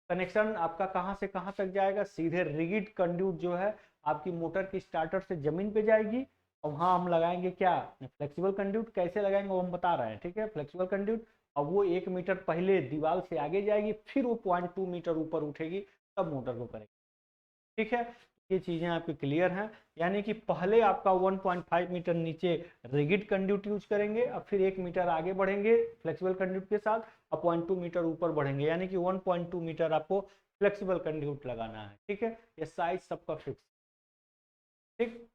कनेक्शन आपका कहाँ से कहाँ तक जाएगा, सीधे रिगिड कंडक्ट जो है आपकी मोटर की स्टार्टर से जमीन पे जाएगी, और वहाँ हम लगाएंगे क्या, फ्लेक्सिबल कंडक्ट। कैसे लगाएंगे वो हम बता रहे हैं। ठीक है, फ्लेक्सिबल कंडक्ट, अब वो 1 मीटर पहले दीवार से आगे जाएगी, फिर वो 0.2 मीटर ऊपर उठेगी, तब मोटर को करेगी। ठीक है, ये चीज़ें आपकी क्लियर हैं। यानी कि पहले आपका 1.5 मीटर नीचे रिगिड कंडक्ट यूज करेंगे, और फिर 1 मीटर आगे बढ़ेंगे फ्लेक्सिबल कंडक्ट के साथ, और 0.2 मीटर ऊपर बढ़ेंगे, यानी कि 1.2 मीटर आपको फ्लेक्सिबल कंडक्ट लगाना है। ठीक है, ये साइज सबका फिक्स। ठीक,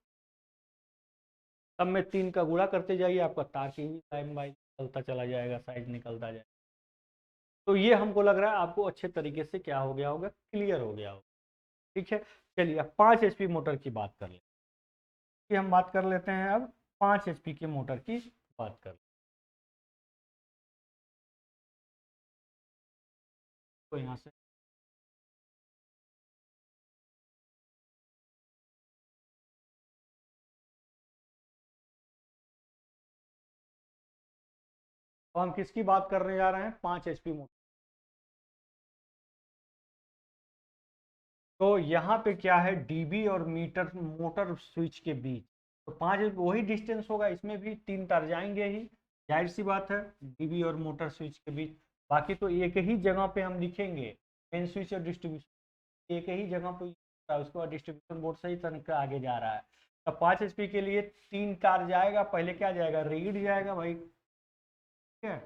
तब में 3 का गुणा करते जाइए, आपका तार की भी लंबाई निकलता चला जाएगा, साइज निकलता जाएगा। तो ये हमको लग रहा है आपको अच्छे तरीके से क्या हो गया होगा, क्लियर हो गया होगा। ठीक है, चलिए अब 5 HP मोटर की बात कर लेते हैं। हम बात कर लेते हैं अब 5 HP की मोटर की बात कर लेते हैं। तो यहाँ से तो हम किसकी बात करने जा रहे हैं, 5 HP मोटर। तो यहाँ पे क्या है, डीबी और मीटर मोटर स्विच के बीच, तो 5 वही डिस्टेंस होगा, इसमें भी 3 तार जाएंगे ही, जाहिर सी बात है, डीबी और मोटर स्विच के बीच। बाकी तो एक ही जगह पे हम लिखेंगे, मेन स्विच और डिस्ट्रीब्यूशन एक ही जगह पे, उसके बाद डिस्ट्रीब्यूशन बोर्ड सही तरीके आगे जा रहा है। तो 5 HP के लिए 3 तार जाएगा, पहले क्या जाएगा, रीड जाएगा भाई। ठीक है,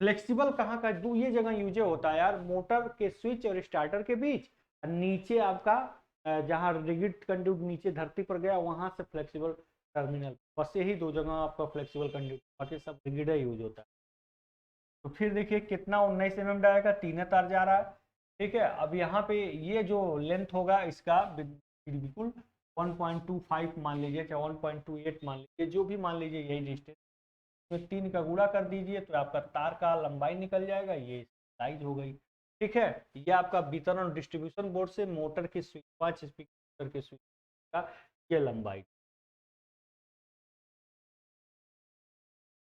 फ्लेक्सिबल कहाँ का, दो ये जगह यूज होता है यार, मोटर के स्विच और स्टार्टर के बीच, और नीचे आपका जहाँ रिगिड कंडक्ट नीचे धरती पर गया, वहां से फ्लेक्सिबल टर्मिनल, बस यही 2 जगह आपका फ्लेक्सिबल कंडक्ट, बाकी सब रिगिड यूज होता है। तो फिर देखिए कितना 19 mm डाया का 3 तार जा रहा है। ठीक है, अब यहाँ पे ये जो लेंथ होगा इसका बिल्कुल 1.25 मान लीजिए, चाहे 1.28 मान लीजिए, जो भी मान लीजिए, यही डिस्टेंस, तो 3 का गुणा कर दीजिए, तो आपका तार का लंबाई निकल जाएगा, ये साइज हो गई। ठीक है, ये आपका वितरण डिस्ट्रीब्यूशन बोर्ड से मोटर की स्विच, 5 HP मोटर की स्विच का ये लंबाई,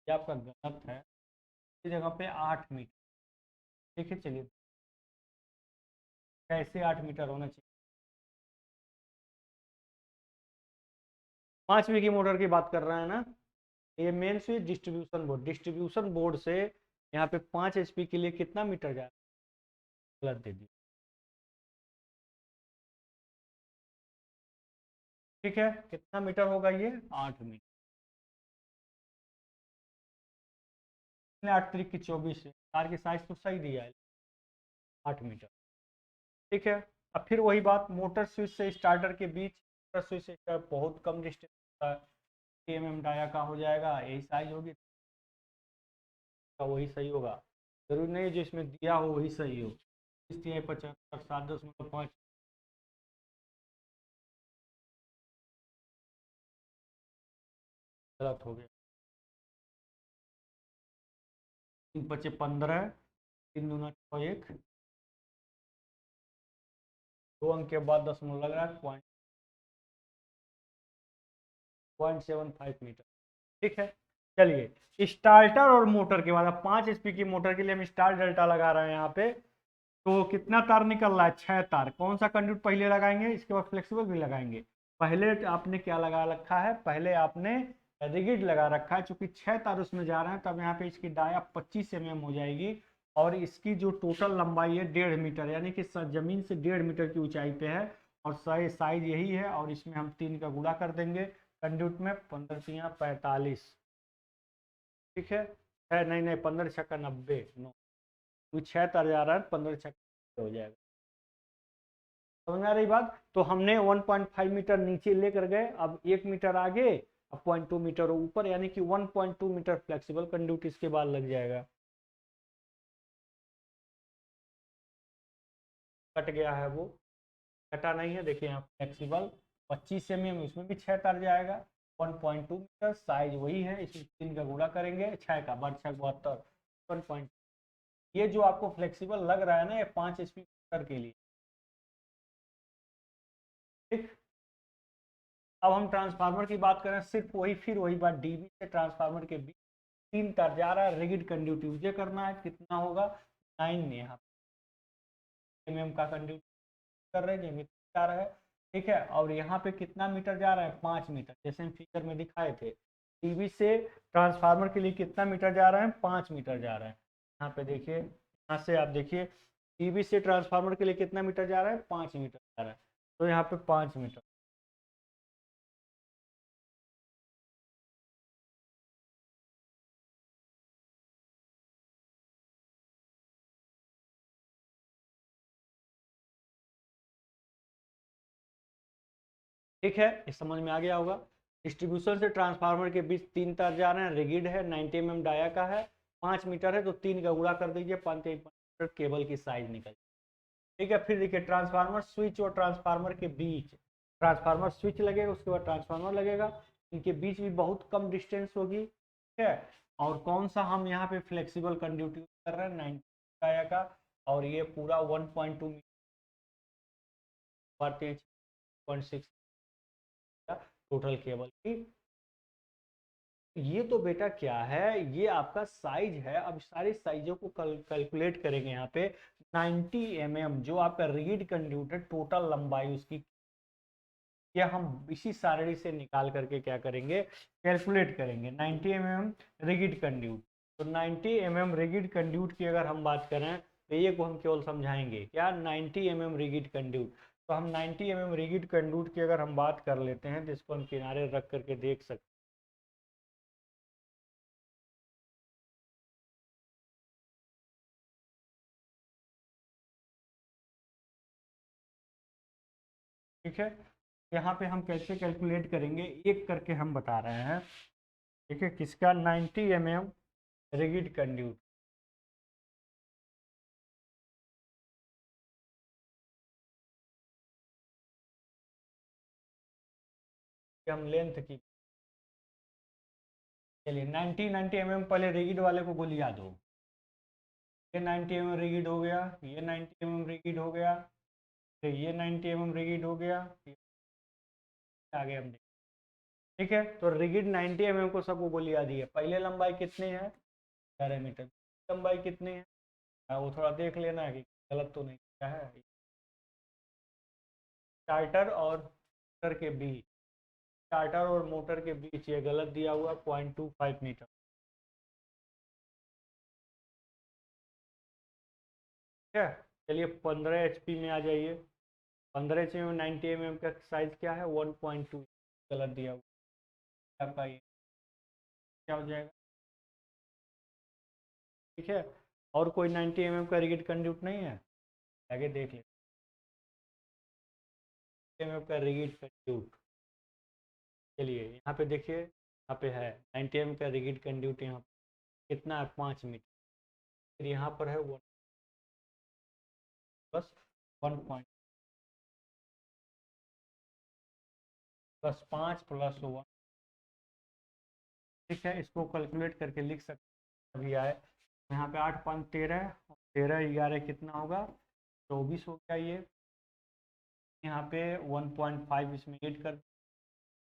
ये आपका गलत है, इस जगह पे 8 मीटर। ठीक है, चलिए, कैसे 8 मीटर होना चाहिए, 5 मीटर की मोटर की बात कर रहे हैं ना, ये main switch distribution board, distribution board से यहाँ पे 5 HP के लिए कितना मीटर जा रहा है, गलत दे दिया। ठीक है, कितना मीटर होगा ये, 8 मीटर, 8 3 की 24 है, तार की साइज तो सही दिया है, 8 मीटर। ठीक है, अब फिर वही बात, मोटर स्विच से स्टार्टर के बीच, मोटर स्विच से स्टार्टर बहुत कम डिस्टेंस होता है, mm डाया का हो जाएगा, यही साइज होगी, का वही सही होगा, जरूरी नहीं जो इसमें दिया हो वही सही हो। 75 7.5 गलत हो गया। तीन पचे 15, तीन दूना 6, 1, 2 अंक के बाद दशमलव लग रहा है, 0.75 मीटर। ठीक है, चलिए स्टार्टर और मोटर के बाद अब 5 HP की मोटर के लिए हम स्टार डेल्टा लगा रहे हैं यहाँ पे। तो कितना तार निकल रहा है? 6 तार। कौन सा कंडक्ट पहले लगाएंगे, इसके बाद फ्लेक्सिबल भी लगाएंगे? पहले आपने क्या लगा रखा है? पहले आपने रिगिड लगा रखा है, चूंकि 6 तार उसमें जा रहे हैं, तब यहाँ पे इसकी डाया 25 mm हो जाएगी। और इसकी जो टोटल लंबाई है 1.5 मीटर, यानी कि जमीन से 1.5 मीटर की ऊंचाई पे है। और साइज यही है, और इसमें हम 3 का गुणा कर देंगे कंडक्ट में। 15×3=45। ठीक है, नहीं नहीं, 15×6=90, नो, तो 6 तार जा रहा है, 15×6 हो जाएगा। समझ में आ रही बात? तो हमने 1.5 मीटर नीचे लेकर गए, अब 1 मीटर आगे, अब 0.2 मीटर ऊपर, यानी कि 1.2 मीटर फ्लेक्सिबल कंडक्ट इसके बाद लग जाएगा। कट गया है वो? कटा नहीं है, देखिए यहाँ फ्लेक्सिबल 25 mm, इसमें भी 6 तार जाएगा। 1.2 मीटर, साइज वही है, इसमें 3 का गुणा करेंगे, 6 का 12×6=72, 1. ये जो आपको फ्लेक्सिबल लग रहा है ना, ये 5 HP मोटर के लिए। ठीक, अब हम ट्रांसफार्मर की बात करें, सिर्फ वही, फिर वही बात, डीबी से ट्रांसफार्मर के बीच 3 तार जा रहा है, रिगिड कंडक्ट यूज करना है। कितना होगा? 9 यहाँ mm का कंडक्ट कर रहे हैं, तार है। ठीक है, और यहाँ पे कितना मीटर जा रहा है? 5 मीटर, जैसे हम फिगर में दिखाए थे। टीवी से ट्रांसफार्मर के लिए कितना मीटर जा रहा है? 5 मीटर जा रहा है। यहाँ पे देखिए, यहाँ से आप देखिए, टीवी से ट्रांसफार्मर के लिए कितना मीटर जा रहा है? 5 मीटर जा रहा है। तो यहाँ पे 5 मीटर। ठीक है, ये समझ में आ गया होगा। डिस्ट्रीब्यूशन से ट्रांसफार्मर के बीच 3 तार जा रहे हैं, रिगिड है, 90 mm डाया का है, 5 मीटर है, तो 3 का गुणा कर दीजिए, 5 केबल की साइज निकल। ठीक है, फिर देखिए ट्रांसफार्मर स्विच और ट्रांसफार्मर के बीच, ट्रांसफार्मर स्विच लगेगा, उसके बाद ट्रांसफार्मर लगेगा, इनके बीच भी बहुत कम डिस्टेंस होगी। ठीक है, और कौन सा हम यहाँ पे फ्लेक्सिबल कंडक्टिव कर रहे हैं? 90 का, और ये पूरा 1.2 मीटर, 0.6 टोटल केबल की। ये तो बेटा क्या है, ये आपका साइज है। अब सारी साइजों को कैलकुलेट करेंगे यहाँ पे। 90 mm जो आपका रिगिड कंडक्ट है, टोटल लंबाई उसकी, या हम इसी सारणी से निकाल करके क्या करेंगे? कैलकुलेट करेंगे। 90 mm रिगिड कंडक्ट, तो 90 mm रिगिड कंडक्ट की अगर हम बात करें, तो ये को हम केवल समझाएंगे क्या? 90 mm रिगिड कंडक्ट। तो हम 90 mm रिगिड कंडक्ट की अगर हम बात कर लेते हैं, तो इसको हम किनारे रख करके देख सकते हैं। ठीक है, यहाँ पे हम कैसे कैलकुलेट करेंगे, एक करके हम बता रहे हैं। ठीक है, किसका? 90 mm रिगिड कंडक्ट। हम लेंथ की, चलिए 90 पहले रिगिड वाले को गोलिया दो। ये 90 रिगिड हो गया, ये 90 रिगिड हो गया, फिर ये 90 रिगिड हो गया, आगे हम देखें। ठीक है, तो रिगिड 90 को सबको गोलियां दी है। पहले लंबाई कितनी है? 11 मीटर। लंबाई कितनी है? वो थोड़ा देख लेना है कि गलत तो नहीं क्या है। स्टार्टर और मोटर के बीच, स्टार्टर और मोटर के बीच ये गलत दिया हुआ, 0.25 मीटर। ठीक है, चलिए 15 HP में आ जाइए। 15 HP में 90 mm का साइज क्या है? 1.2, गलत दिया हुआ आपका। ये क्या हो जाएगा? ठीक है, और कोई 90 mm का रिगिड कंडक्ट नहीं है? आगे देख लेते हैं का रिगिड कंडक्ट। चलिए यहाँ पे देखिए, यहाँ पे है 90 mm का रिगिड कंडक्ट। यहाँ कितना है? 5 मीटर। फिर यहाँ पर है 1 प्लस 1 प्लस 5 + 1। ठीक है, इसको कैलकुलेट करके लिख सकते हैं, अभी आए यहाँ पे 8 5 13, 13 11 कितना होगा, 24 हो गया ये। यहाँ पे 1.5 इसमें ऐड कर,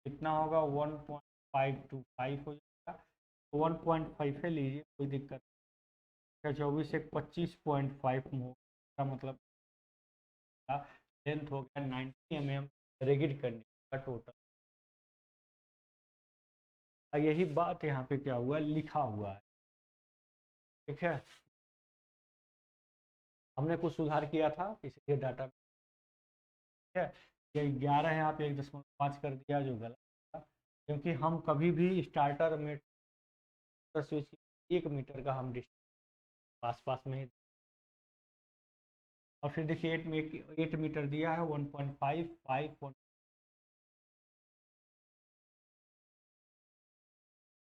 कितना होगा, 1.525 हो जाएगा। 1.5 है, लीजिए कोई दिक्कत नहीं। 24 एक 25.5 होगा, मतलब लेंथ हो गया 90 mm रिगिड करने का टोटल। यही बात यहाँ पे क्या हुआ, लिखा हुआ है, ठीक है। हमने कुछ सुधार किया था इसलिए डाटा, ठीक है। ये 11 है, आप 1.5 कर दिया जो गलत था, क्योंकि हम कभी भी स्टार्टर में स्विच 1 मीटर का हम डिस्टेंस पास पास में ही, और फिर देखिए 8 मीटर दिया है 1.5 5,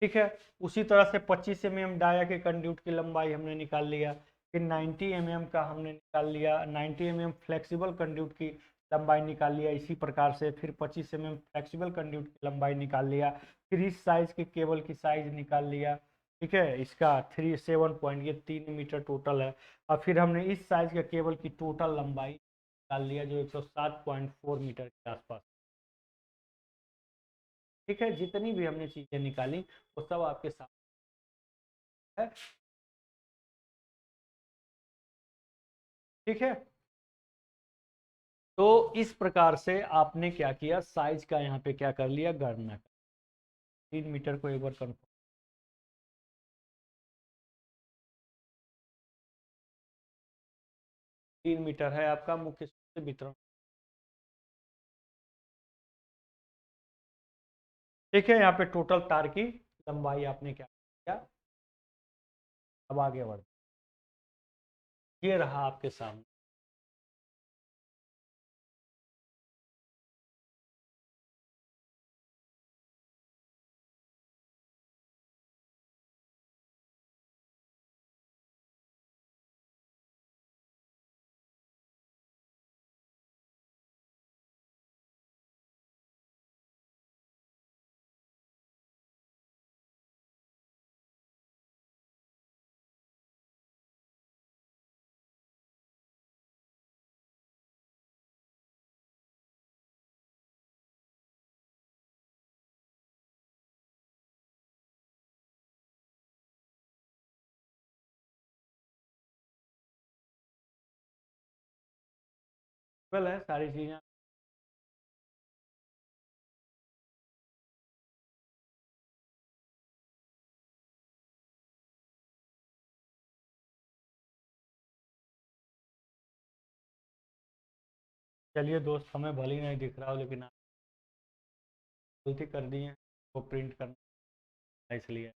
ठीक है। उसी तरह से 25 mm डाया के कंड्यूट की लंबाई हमने निकाल लिया, फिर 90 mm का हमने निकाल लिया, 90 mm फ्लेक्सिबल कंड्यूट की लंबाई निकाल लिया इसी प्रकार से, फिर 25 mm फ्लेक्सिबल कंड्यूट की लंबाई निकाल लिया, फिर इस साइज के केबल की साइज निकाल लिया, ठीक है। इसका 37 पॉइंट, ये 3 मीटर टोटल है। और फिर हमने इस साइज के केबल की टोटल लंबाई निकाल लिया जो 107.4 मीटर के आसपास, ठीक है। जितनी भी हमने चीजें निकाली वो सब आपके साथ है, ठीक है। तो इस प्रकार से आपने क्या किया, साइज का यहाँ पे क्या कर लिया, गणना कर। 3 मीटर को एक बार कंफर्म, 3 मीटर है आपका मुख्य से वितरण, ठीक है। यहाँ पे टोटल तार की लंबाई आपने क्या किया, अब आगे बढ़, ये रहा आपके सामने। सिंपल है सारी चीजें। चलिए दोस्त, हमें भले ही नहीं दिख रहा हो लेकिन आप गलती कर दी है, वो प्रिंट करना इसलिए।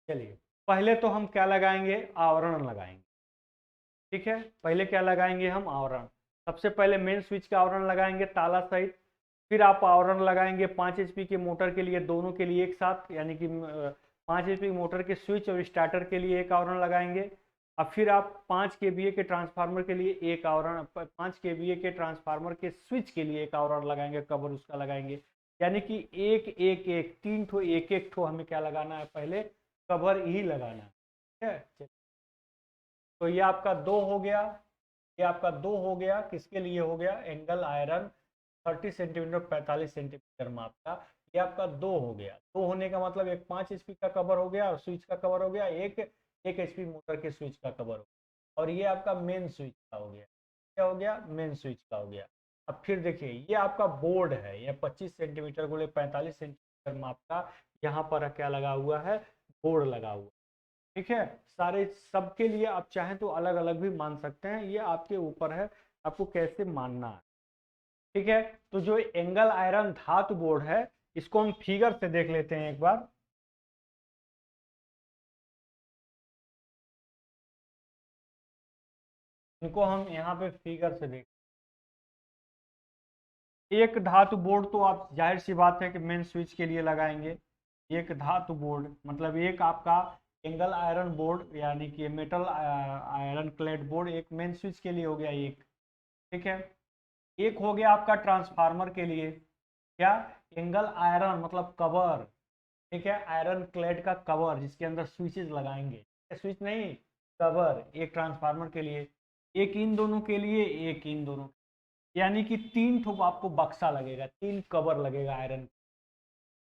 चलिए, पहले तो हम क्या लगाएंगे, आवरण लगाएंगे, ठीक है। पहले क्या लगाएंगे हम, आवरण। सबसे पहले मेन स्विच का आवरण लगाएंगे ताला सहित, फिर आप आवरण लगाएंगे 5 HP की मोटर के लिए, दोनों के लिए एक साथ, यानी कि 5 HP मोटर के स्विच और स्टार्टर के लिए एक आवरण लगाएंगे। अब फिर आप 5 kVA के ट्रांसफार्मर के लिए एक आवरण, 5 kVA के ट्रांसफार्मर के स्विच के लिए एक आवरण लगाएंगे, कवर उसका लगाएंगे। यानी कि एक एक एक 3 ठो, एक एक ठो हमें क्या लगाना है, पहले कवर ही लगाना है, ठीक है। तो ये आपका 2 हो गया, ये आपका 2 हो गया, किसके लिए हो गया, एंगल आयरन 30 सेंटीमीटर 45 सेंटीमीटर माप का। ये आपका 2 हो गया, 2 होने का मतलब एक 5 HP का कवर हो गया, स्विच का कवर हो गया, एक HP मोटर के स्विच का कवर हो गया, और ये आपका मेन स्विच का हो गया। क्या हो गया, मेन स्विच का हो गया। अब फिर देखिए ये आपका बोर्ड है, ये 25 सेंटीमीटर गुणे 45 सेंटीमीटर माप का, यहाँ पर क्या लगा हुआ है, बोर्ड लगा हुआ, ठीक है। सारे सबके लिए आप चाहें तो अलग अलग भी मान सकते हैं, ये आपके ऊपर है, आपको कैसे मानना है, ठीक है। तो जो एंगल आयरन धातु बोर्ड है, इसको हम फिगर से देख लेते हैं एक बार। इनको हम यहाँ पे फिगर से देख, एक धातु बोर्ड तो आप जाहिर सी बात है कि मेन स्विच के लिए लगाएंगे। एक धातु बोर्ड मतलब एक आपका एंगल आयरन बोर्ड, यानी कि मेटल आयरन क्लेड बोर्ड, एक मेन स्विच के लिए हो गया एक, ठीक है। एक हो गया आपका ट्रांसफार्मर के लिए, क्या, एंगल आयरन मतलब कवर, ठीक है, आयरन क्लेड का कवर जिसके अंदर स्विचेस लगाएंगे, स्विच नहीं, कवर, एक ट्रांसफार्मर के लिए, एक इन दोनों के लिए, एक इन दोनों, यानी कि 3 ठो आपको बक्सा लगेगा, 3 कवर लगेगा आयरन,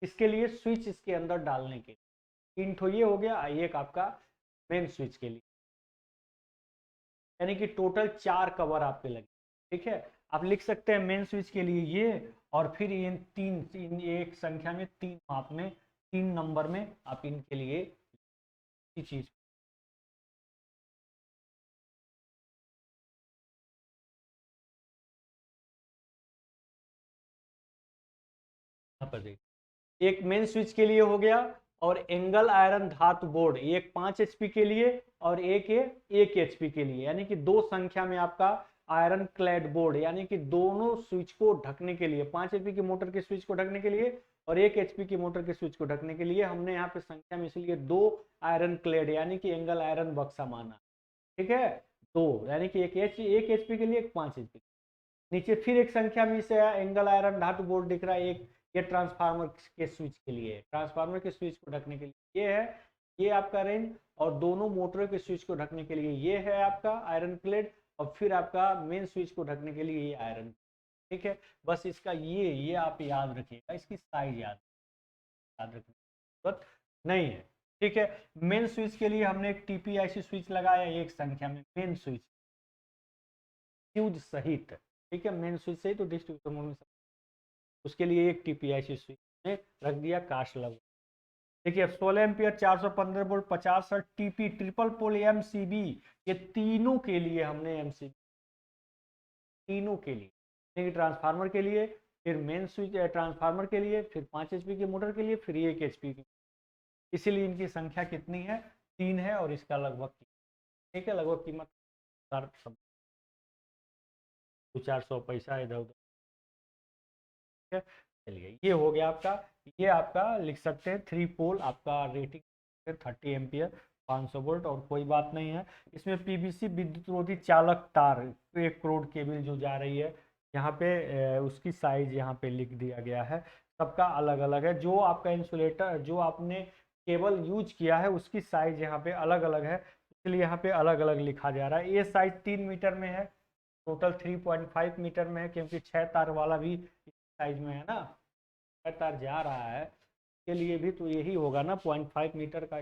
इसके लिए स्विच इसके अंदर डालने के लिए 3 ठो ये हो गया, एक आपका मेन स्विच के लिए, यानी कि टोटल 4 कवर आपके लगे, ठीक है। आप लिख सकते हैं मेन स्विच के लिए ये, और फिर इन तीन एक संख्या में 3 माप में 3 नंबर में आप इनके लिए चीज यहाँ पर देखिए, एक मेन स्विच के लिए हो गया, और एंगल आयरन धातु बोर्ड एक 5 एचपी के लिए और एक ये 1 एचपी के लिए, यानी कि 2 संख्या में आपका आयरन क्लैड बोर्ड, यानी कि दोनों स्विच को ढकने के लिए, 5 एचपी की मोटर के स्विच को ढकने के लिए और 1 एचपी की मोटर के स्विच को ढकने के लिए हमने यहाँ पे संख्या में इसलिए 2 आयरन क्लैड यानी कि एंगल आयरन बक्सा माना, ठीक है, 2, यानी कि एक एचपी के लिए, एक 5 एचपी, नीचे फिर एक संख्या में से एंगल आयरन धातु बोर्ड दिख रहा है, एक ये ट्रांसफार्मर के स्विच के लिए, ट्रांसफार्मर के स्विच को ढकने के लिए ये है, ये आपका रेंज, और दोनों मोटरों के स्विच को ढकने के लिए ये है आपका आयरन प्लेट, और फिर आपका मेन स्विच को ढकने के लिए ये आयरन, ठीक है। बस इसका ये आप याद रखिएगा, इसकी साइज याद रखने की जरूरत नहीं है, ठीक है। मेन स्विच के लिए हमने एक टीपीआईसी स्विच लगाया एक संख्या में, मेन स्विच फ्यूज सहित, ठीक है, मेन स्विच सहित तो डिस्ट्रीब्यूटर मोड में, उसके लिए एक टीपीआईसी स्विच में रख दिया कास्ट लग, देखिए 16 ampere 415 volt 50 hertz TP triple pole MCB, ये तीनों के लिए हमने एमसीबी, तीनों के लिए, देखिए ट्रांसफार्मर के लिए, फिर मेन स्विच ट्रांसफार्मर के लिए, फिर 5 एचपी की मोटर के लिए, फिर 1 एचपी की, इसीलिए इनकी संख्या कितनी है, 3 है, और इसका लगभग, ठीक है, लगभग कीमत 400 पैसा इधर उधर, ठीक है। चलिए ये हो गया आपका, ये आपका लिख सकते हैं 3 पोल आपका रेटिंग 30 एम्पियर 500 वोल्ट, और कोई बात नहीं है, इसमें पीवीसी विद्युत रोधी चालक तार 1 करोड़ केबल जो जा रही है यहाँ पे, उसकी साइज यहाँ पे लिख दिया गया है, सबका अलग अलग है, जो आपका इंसुलेटर जो आपने केबल यूज किया है उसकी साइज यहाँ पे अलग अलग है, इसलिए यहाँ पे अलग अलग लिखा जा रहा है। ये साइज 3 मीटर में है, टोटल 3.5 मीटर में है, क्योंकि 6 तार वाला भी साइज में है ना, 6 तार जा रहा है, के लिए भी तो यही होगा ना, 0.5 मीटर का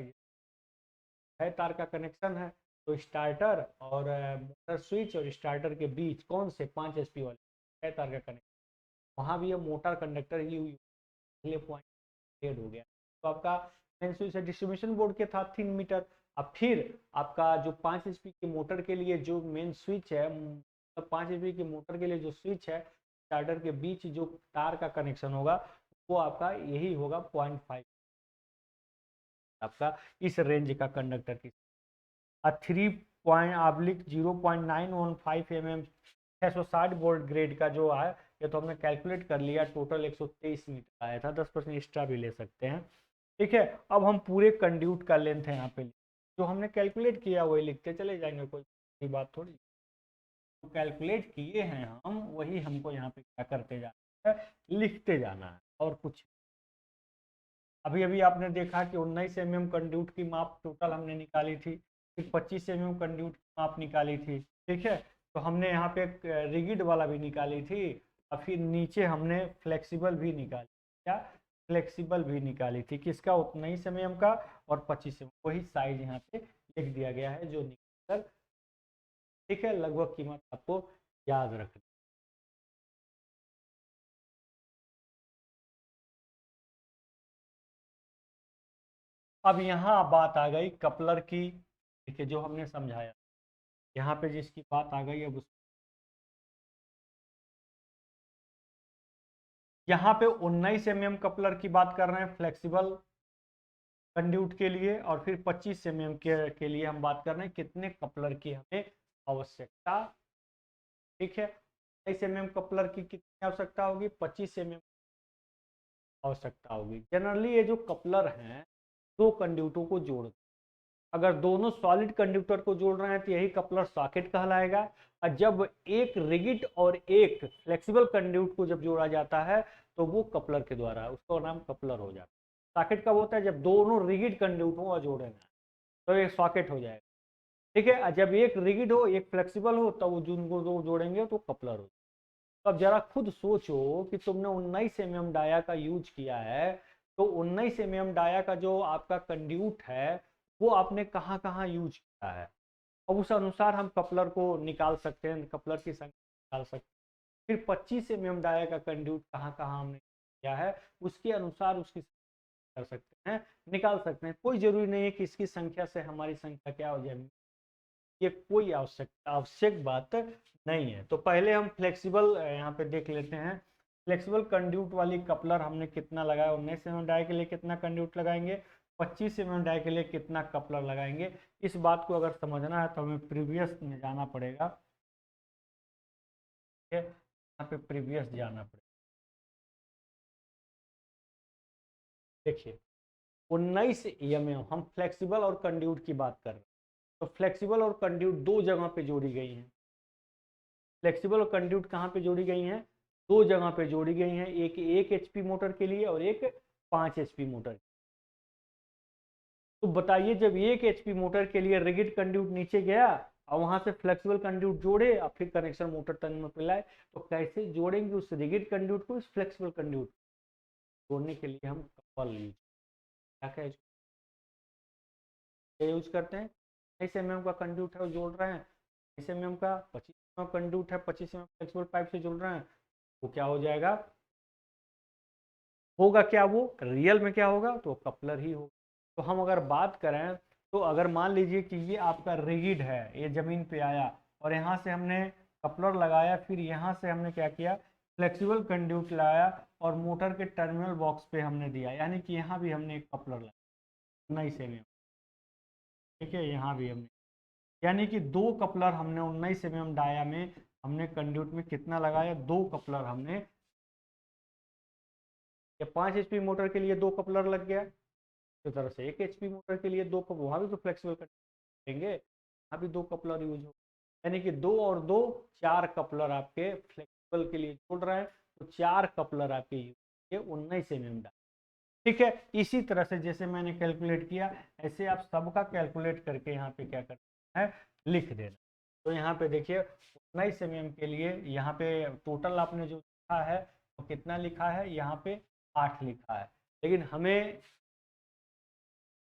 6 तार का कनेक्शन है, तो स्टार्टर और मोटर स्विच और स्टार्टर के बीच कौन से 5 एचपी वाले 6 तार का कनेक्शन, वहाँ भी ये मोटर कंडक्टर ही पहले पॉइंट हो गया, तो आपका मेन स्विच है डिस्ट्रीब्यूशन बोर्ड के था 3 मीटर, अब फिर आपका जो 5 एचपी की मोटर के लिए जो मेन स्विच है, 5 एचपी की मोटर के लिए जो स्विच है स्टार्टर के बीच जो तार का कनेक्शन होगा वो आपका यही होगा 0.5 आपका इस रेंज का कंडक्टर की, 3.0.915 mm 660 वोल्ट ग्रेड का जो है, ये तो हमने कैलकुलेट कर लिया, टोटल 123 मीटर आया था, 10% एक्स्ट्रा भी ले सकते हैं, ठीक है। अब हम पूरे कंड्यूट का लेंथ है यहाँ पे जो हमने कैलकुलेट किया वही लिखते चले जाएंगे, कोई बात थोड़ी, तो कैलकुलेट किए हैं हम वही हमको यहाँ पे क्या करते जाना है, लिखते जाना है, और कुछ अभी अभी आपने देखा कि 19 mm कंड्यूट की माप टोटल हमने निकाली थी, फिर 25 mm कंड्यूट की माप निकाली थी, ठीक है, तो हमने यहाँ पे रिगिड वाला भी निकाली थी, और फिर नीचे हमने फ्लेक्सिबल भी निकाली, क्या फ्लेक्सिबल भी निकाली थी, किसका 19 mm का और 25 mm, वही साइज यहाँ पे लिख दिया गया है जो निकल, ठीक है, लगभग कीमत आपको याद रखनी। अब यहाँ बात आ गई कपलर की, ठीक है, जो हमने समझाया, यहाँ पे जिसकी बात आ गई, अब उस यहाँ पे 19 mm कपलर की बात कर रहे हैं फ्लेक्सिबल कंड्यूट के लिए, और फिर 25 mm के लिए हम बात कर रहे हैं कितने कपलर की हमें आवश्यकता, ठीक है, 19 mm कपलर की कितनी आवश्यकता होगी, 25 mm आवश्यकता होगी। जनरली ये जो कपलर हैं 2 कंड्यूटों को जोड़, अगर दोनों सॉलिड कंडक्टर को जोड़ रहे हैं तो यही कपलर सॉकेट कहलाएगा, और जब एक रिगिड और एक फ्लेक्सिबल कंडक्ट को जब जोड़ा जाता है तो वो कपलर के द्वारा उसका नाम कपलर हो जाता है। सॉकेट कब होता है? जब दोनों रिगिड कंड्यूट हो और जोड़े ना, तो ये सॉकेट हो जाएगा। ठीक है, जब एक रिगिड हो एक फ्लेक्सिबल हो तब वो जिनको दो जोड़ेंगे तो कपलर हो। तो अब जरा खुद सोचो कि तुमने 19 mm डाया का यूज किया है, तो 19 mm डाया का जो आपका कंड्यूट है वो आपने कहाँ कहाँ यूज किया है, और उस अनुसार हम कपलर को निकाल सकते हैं, कपलर की संख्या निकाल सकते हैं। फिर 25 mm डाया का कंड्यूट कहाँ कहाँ हमने किया है उसके अनुसार उसकी कर सकते हैं, निकाल सकते हैं। कोई जरूरी नहीं है कि इसकी संख्या से हमारी संख्या क्या हो जाए, ये कोई आवश्यक बात नहीं है। तो पहले हम फ्लेक्सिबल यहाँ पे देख लेते हैं। फ्लेक्सिबल कंड्यूट वाली कपलर हमने कितना लगाया, 19 mm डाई के लिए कितना कंड्यूट लगाएंगे, 25 mm डाई के लिए कितना कपलर लगाएंगे। इस बात को अगर समझना है तो हमें प्रीवियस में जाना पड़ेगा। यहाँ पे प्रीवियस जाना पड़ेगा। देखिए 19 mm हम फ्लेक्सिबल और कंड्यूट की बात कर रहे हैं, तो फ्लेक्सिबल और कंड्यूट दो जगह पे जोड़ी गई हैं। फ्लेक्सिबल और कंड्यूट कहाँ पे जोड़ी गई हैं? दो जगह पे जोड़ी गई हैं, एक एचपी मोटर के लिए और एक 5 एचपी मोटर। तो बताइए जब एक एचपी मोटर के लिए रिगिड कंड्यूट नीचे गया और वहां से फ्लेक्सिबल कंड्यूट जोड़े और फिर कनेक्शन मोटर टर्मिनल पे लाए, तो कैसे जोड़ेंगे उस रिगिड कंड्यूट को इस फ्लेक्सिबल कंड्यूट जोड़ने के लिए हम कपल यूज क्या यूज करते हैं। 20 mm का कंड्यूट है वो जोड़ रहे हैं, 20 mm का 25 mm कंड्यूट है, 25 mm फ्लेक्सिबल पाइप से जोड़ रहे हैं, वो क्या हो जाएगा, होगा क्या, वो रियल में क्या होगा, तो कपलर ही होगा। तो हम अगर बात करें तो अगर मान लीजिए कि ये आपका रिगिड है, ये जमीन पे आया और यहाँ से हमने कपलर लगाया, फिर यहाँ से हमने क्या किया, फ्लेक्सिबल कंड्यूट लाया और मोटर के टर्मिनल बॉक्स पे हमने दिया, यानी कि यहाँ भी हमने एक कपलर लगाया 19 mm। ठीक है, यहाँ भी हमने, यानी कि दो कपलर हमने 19 mm डाया में हमने कंड्यूट में कितना लगाया, दो कपलर हमने। या 5 एचपी मोटर के लिए दो कपलर लग गया, इस तरह से 1 एचपी मोटर के लिए दो, वहां भी तो फ्लेक्सिबल करेंगे, वहां भी दो कपलर यूज हो, यानी कि दो और दो 4 कपलर आपके फ्लेक्सिबल के लिए जोड़ रहे हैं, तो 4 कपलर आपके यूज किए 19 mm डाल। ठीक है, इसी तरह से जैसे मैंने कैलकुलेट किया ऐसे आप सबका कैलकुलेट करके यहाँ पे क्या करना है, लिख देना। तो यहाँ पे देखिए 19 mm के लिए यहाँ पे टोटल आपने जो लिखा है वो कितना लिखा है, यहाँ पे 8 लिखा है, लेकिन हमें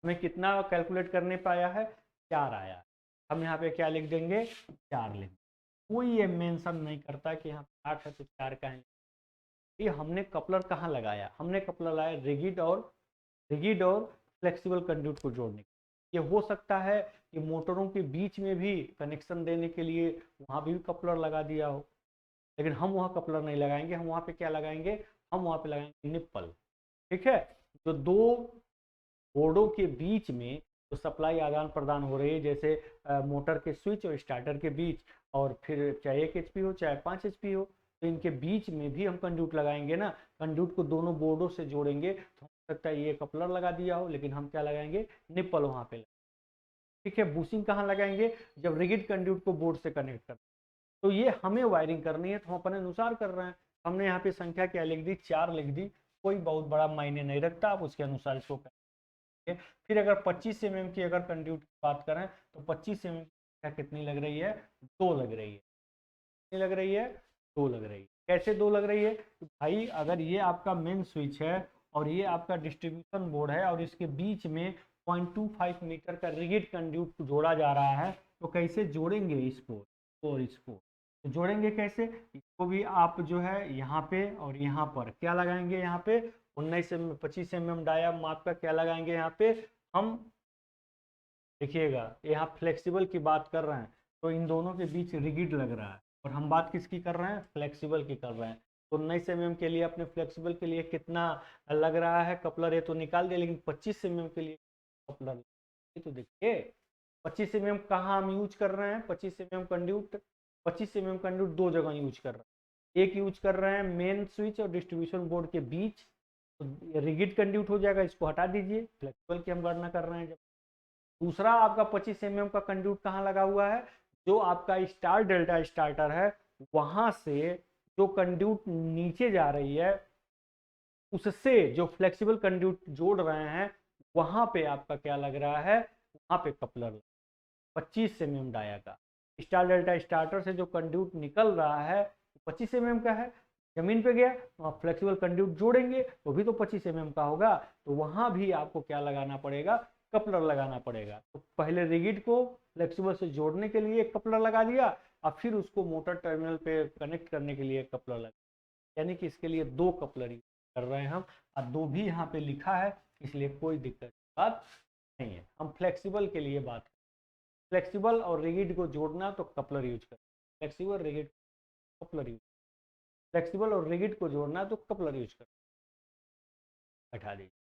कितना कैलकुलेट करने पाया है, 4 आया। हम यहाँ पे क्या लिख देंगे, 4 लिख, कोई ये मेंशन नहीं करता कि यहाँ 8 है तो 4 का है। ये हमने कपलर कहाँ लगाया, हमने कपलर लगाया रिगिड और फ्लेक्सिबल कंड्यूट को जोड़ने। ये हो सकता है कि मोटरों के बीच में भी कनेक्शन देने के लिए वहां भी कपलर लगा दिया हो, लेकिन हम वहां कपलर नहीं लगाएंगे, हम वहां पे क्या लगाएंगे, हम वहां पे लगाएंगे निप्पल। ठीक है, तो दो बोर्डों के बीच में जो सप्लाई आदान प्रदान हो रही है, जैसे मोटर के स्विच और स्टार्टर के बीच, और फिर चाहे 1 एचपी हो चाहे 5 एचपी हो, तो इनके बीच में भी हम कंड्यूट लगाएंगे ना, कंड्यूट को दोनों बोर्डों से जोड़ेंगे, तो हो सकता है ये कपलर लगा दिया हो, लेकिन हम क्या लगाएंगे, निप्पल वहां पे। ठीक है, बूसिंग कहाँ लगाएंगे, जब रिगिड कंड्यूट को बोर्ड से कनेक्ट कर, तो ये हमें वायरिंग करनी है तो हम अपने अनुसार कर रहे हैं। हमने यहाँ पे संख्या क्या लिख दी, 4 लिख दी, कोई बहुत बड़ा मायने नहीं रखता, आप उसके अनुसार इसको करेंगे। फिर अगर 25 mm की अगर कंड्यूट की बात करें तो 25 mm की कितनी लग रही है, 2 लग रही है, कितनी लग रही है, 2 लग रही है। कैसे 2 लग रही है, तो भाई अगर ये आपका मेन स्विच है और ये आपका डिस्ट्रीब्यूशन बोर्ड है और इसके बीच में 0.25 मीटर का रिगिड कंड्यूट जोड़ा जा रहा है, तो कैसे जोड़ेंगे इसको और इसको, तो जोड़ेंगे कैसे, इसको भी आप जो है यहाँ पे और यहाँ पर क्या लगाएंगे, यहाँ पे 25 mm डाया माप का क्या लगाएंगे, यहाँ पे हम देखिएगा यहाँ फ्लेक्सिबल की बात कर रहे हैं, तो इन दोनों के बीच रिगिड लग रहा है, और हम बात किसकी कर रहे हैं, फ्लेक्सिबल की कर रहे हैं। तो 19 mm के लिए अपने फ्लेक्सिबल के लिए कितना लग रहा है कपलर, ये तो निकाल दिया, लेकिन 25 mm के लिए कपलर, ये तो देखिए 25 mm कहाँ हम यूज कर रहे हैं, 25 mm कंड्यूट, 25 mm कंड्यूट दो जगह यूज कर रहे हैं, एक यूज कर रहे हैं मेन स्विच और डिस्ट्रीब्यूशन बोर्ड के बीच, तो रिगिड कंड्यूट हो जाएगा, इसको हटा दीजिए, फ्लेक्सिबल की हम गणना कर रहे हैं। जब दूसरा आपका 25 mm का कंड्यूट कहाँ लगा हुआ है, जो आपका स्टार डेल्टा स्टार्टर है वहां से जो कंड्यूट नीचे जा रही है उससे जो फ्लेक्सिबल कंड्यूट जोड़ रहे हैं वहां पे आपका क्या लग रहा है, वहां पे कपलर 25 mm डाया का। स्टार डेल्टा स्टार्टर से जो कंड्यूट निकल रहा है 25 mm का है, जमीन पे गया तो आप फ्लेक्सिबल कंड्यूट जोड़ेंगे तो भी तो 25 mm का होगा, तो वहां भी आपको क्या लगाना पड़ेगा, कपलर लगाना पड़ेगा। तो पहले रिगिड को फ्लेक्सिबल से जोड़ने के लिए एक कपलर लगा दिया और फिर उसको मोटर टर्मिनल पे कनेक्ट करने के लिए कपलर लगा, यानी कि इसके लिए दो कपलर कर रहे हैं हम, और दो भी यहाँ पे लिखा है, इसलिए कोई दिक्कत की बात नहीं है। हम फ्लेक्सिबल के लिए बात करें, फ्लेक्सिबल और रिगिड को जोड़ना तो कपलर यूज करें, flexible rigid coupler use, flexible और रिगिड को जोड़ना तो कपलर यूज करें, बैठा दीजिए।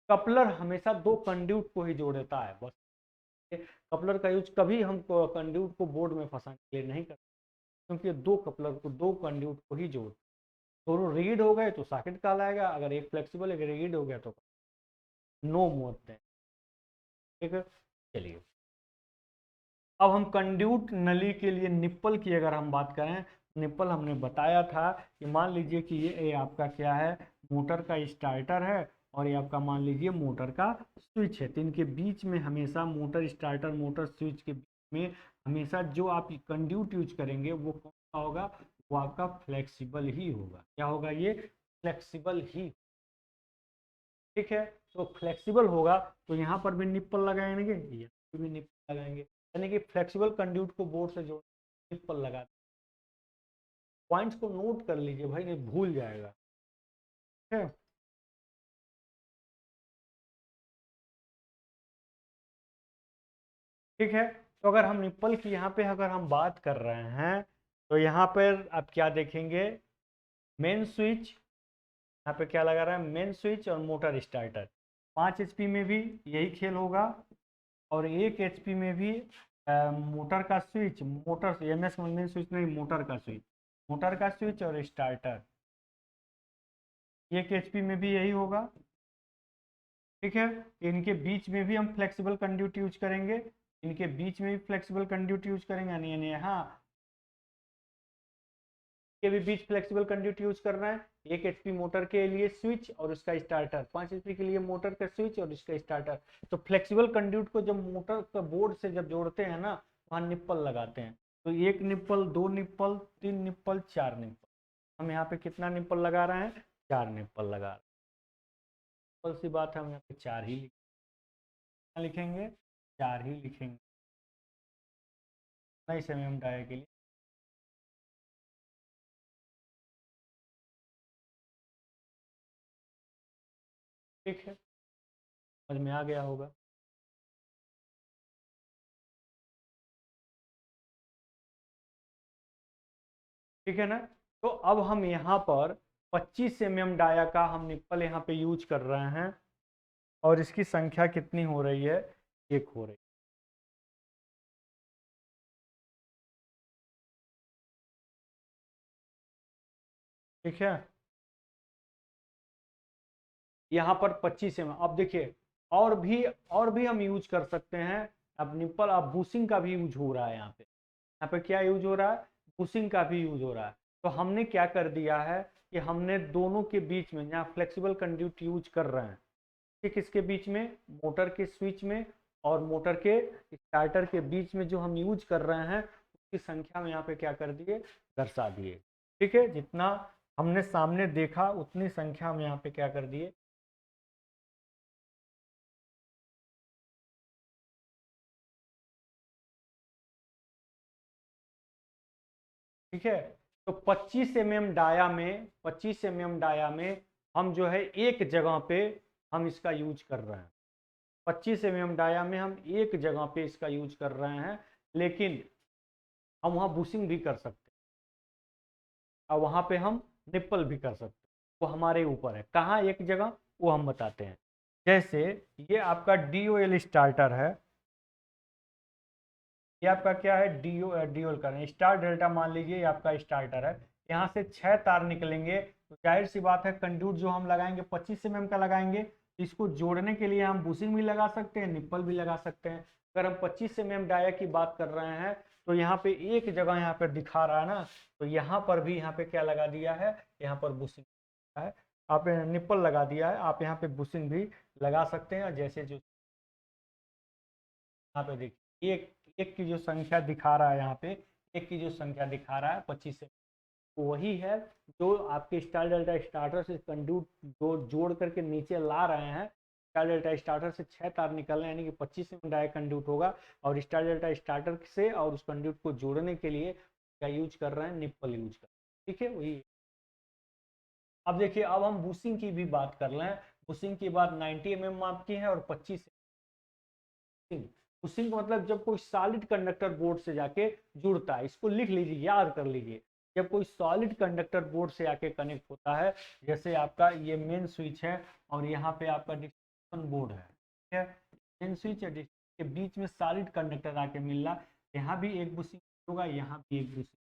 कपलर हमेशा दो कंड्यूट को ही जोड़ता है बस, कपलर का यूज कभी हम कंड्यूट को बोर्ड में फंसाने के लिए नहीं करते, क्योंकि दो कपलर को, दो कंड्यूट को ही जोड़, दोनों रिगिड हो गए तो सॉकेट कहलाएगा, अगर एक फ्लेक्सिबल एक रिगिड हो गया तो नो मोड है। ठीक है, चलिए अब हम कंड्यूट नली के लिए निप्पल की अगर हम बात करें, निप्पल हमने बताया था कि मान लीजिए कि ये आपका क्या है, मोटर का स्टार्टर है और ये आपका मान लीजिए मोटर का स्विच है, तो इनके बीच में हमेशा मोटर स्टार्टर मोटर स्विच के बीच में हमेशा जो आप कंड्यूट यूज करेंगे वो कौन सा होगा, वो आपका फ्लेक्सिबल ही होगा। क्या होगा, ये फ्लेक्सिबल ही। ठीक है, तो फ्लेक्सिबल होगा तो यहाँ पर भी निप्पल लगाएंगे, यहाँ पर भी निप्पल लगाएंगे, यानी कि फ्लेक्सिबल कंड्यूट को बोर्ड से जोड़ निप्पल लगा। पॉइंट्स को नोट कर लीजिए भाई, नहीं भूल जाएगा। ठीक है, ठीक है, तो अगर हम निप्पल की यहाँ पे अगर हम बात कर रहे हैं तो यहाँ पर आप क्या देखेंगे, मेन स्विच, यहाँ पे क्या लगा रहा है, मेन स्विच और मोटर स्टार्टर। 5 HP में भी यही खेल होगा और 1 HP में भी मोटर का switch, motor MS main switch नहीं, मोटर का स्विच, मोटर का स्विच और स्टार्टर। 1 HP में भी यही होगा। ठीक है, इनके बीच में भी हम फ्लेक्सिबल कंड्यूट यूज करेंगे, इनके बीच में भी फ्लेक्सिबल कंड्यूट यूज करेंगे, यानी हाँ के भी बीच फ्लेक्सिबल कंड्यूट यूज कर रहे हैं। 1 HP मोटर के लिए स्विच और उसका स्टार्टर, 5 HP के लिए मोटर का स्विच और इसका स्टार्टर। तो फ्लेक्सिबल कंड्यूट को जब मोटर का बोर्ड से जब जोड़ते हैं ना, वहां निप्पल लगाते हैं। तो 1 निप्पल, 2 निप्पल, 3 निप्पल, 4 निप्पल। हम यहाँ पे कितना निप्पल लगा रहे हैं, 4 निप्पल लगा रहे हैं। सिंपल सी बात है, हम यहाँ पे 4 ही लिखेंगे, 4 ही लिखेंगे, नहीं समय हम डाया के लिए। ठीक है, समझ में आ गया होगा। ठीक है ना, तो अब हम यहाँ पर 25 mm डाया का हम निप्पल यहाँ पे यूज कर रहे हैं और इसकी संख्या कितनी हो रही है, 1 हो रही है। ठीक है, यहाँ पर 25 mm। अब देखिए और भी हम यूज कर सकते हैं। अब निप्पल, अब बूसिंग का भी यूज हो रहा है यहाँ पे क्या यूज हो रहा है, बूसिंग का भी यूज हो रहा है। तो हमने क्या कर दिया है कि हमने दोनों के बीच में जहाँ फ्लेक्सिबल कंड्यूट यूज कर रहे हैं, ठीक इसके बीच में, मोटर के स्विच में और मोटर के स्टार्टर के बीच में जो हम यूज कर रहे हैं उसकी संख्या में यहाँ पे क्या कर दिए, दर्शा दिए। ठीक है, जितना हमने सामने देखा उतनी संख्या हम यहाँ पे क्या कर दिए। ठीक है, तो 25 mm डाया में हम जो है एक जगह पे हम इसका यूज कर रहे हैं। 25 mm डाया में हम एक जगह पे इसका यूज कर रहे हैं, लेकिन हम वहाँ बुशिंग भी कर सकते हैं और वहाँ पे हम निप्पल भी कर सकते हैं, वो हमारे ऊपर है कहाँ एक जगह, वो हम बताते हैं। जैसे ये आपका DOL स्टार्टर है, ये आपका क्या है, DOL का स्टार डेल्टा मान लीजिए, ये आपका स्टार्टर है। यहाँ से 6 तार निकलेंगे, तो जाहिर सी बात है कंड्यूट जो हम लगाएंगे 25 mm का लगाएंगे, इसको जोड़ने के लिए हम बुशिंग भी लगा सकते हैं, निप्पल भी लगा सकते हैं। अगर हम 25 mm डाया की बात कर रहे हैं तो यहाँ पे एक जगह यहाँ पे दिखा रहा है ना, तो यहाँ पर भी यहाँ पे क्या लगा दिया है, यहाँ पर बुशिंग है। आप निप्पल लगा दिया है, आप यहाँ पे बुशिंग भी लगा सकते हैं। जैसे जो यहाँ पे देखिए एक एक की जो संख्या दिखा रहा है, यहाँ पे एक की जो संख्या दिखा रहा है 25 से, वही है जो आपके स्टार डेल्टा स्टार्टर से कंड्यूट जो जोड़ करके नीचे ला रहे हैं। स्टार डेल्टा स्टार्टर से 6 तार निकल रहे हैं, यानी कि 25 में डायरेक्ट कंड्यूट होगा, और स्टार डेल्टा स्टार्टर से और उस कंड्यूट को जोड़ने के लिए क्या यूज कर रहे हैं, निप्पल यूज कर रहे हैं। ठीक है, वही। अब देखिए, अब हम बुशिंग की भी बात कर रहे हैं। बुशिंग की बात 90 mm माप की है और 25 बुशिंग का मतलब जब कोई सॉलिड कंडक्टर बोर्ड से जाके जुड़ता है, इसको लिख लीजिए, याद कर लीजिए। जब कोई सॉलिड कंडक्टर बोर्ड से आके कनेक्ट होता है, जैसे आपका ये मेन स्विच है और यहाँ पे आपका डिस्ट्रीब्यूशन बोर्ड है, ठीक है। मेन स्विच है के बीच में सॉलिड कंडक्टर आके मिल रहा, यहाँ भी एक बुशिंग होगा, यहाँ भी एक बुशिंग,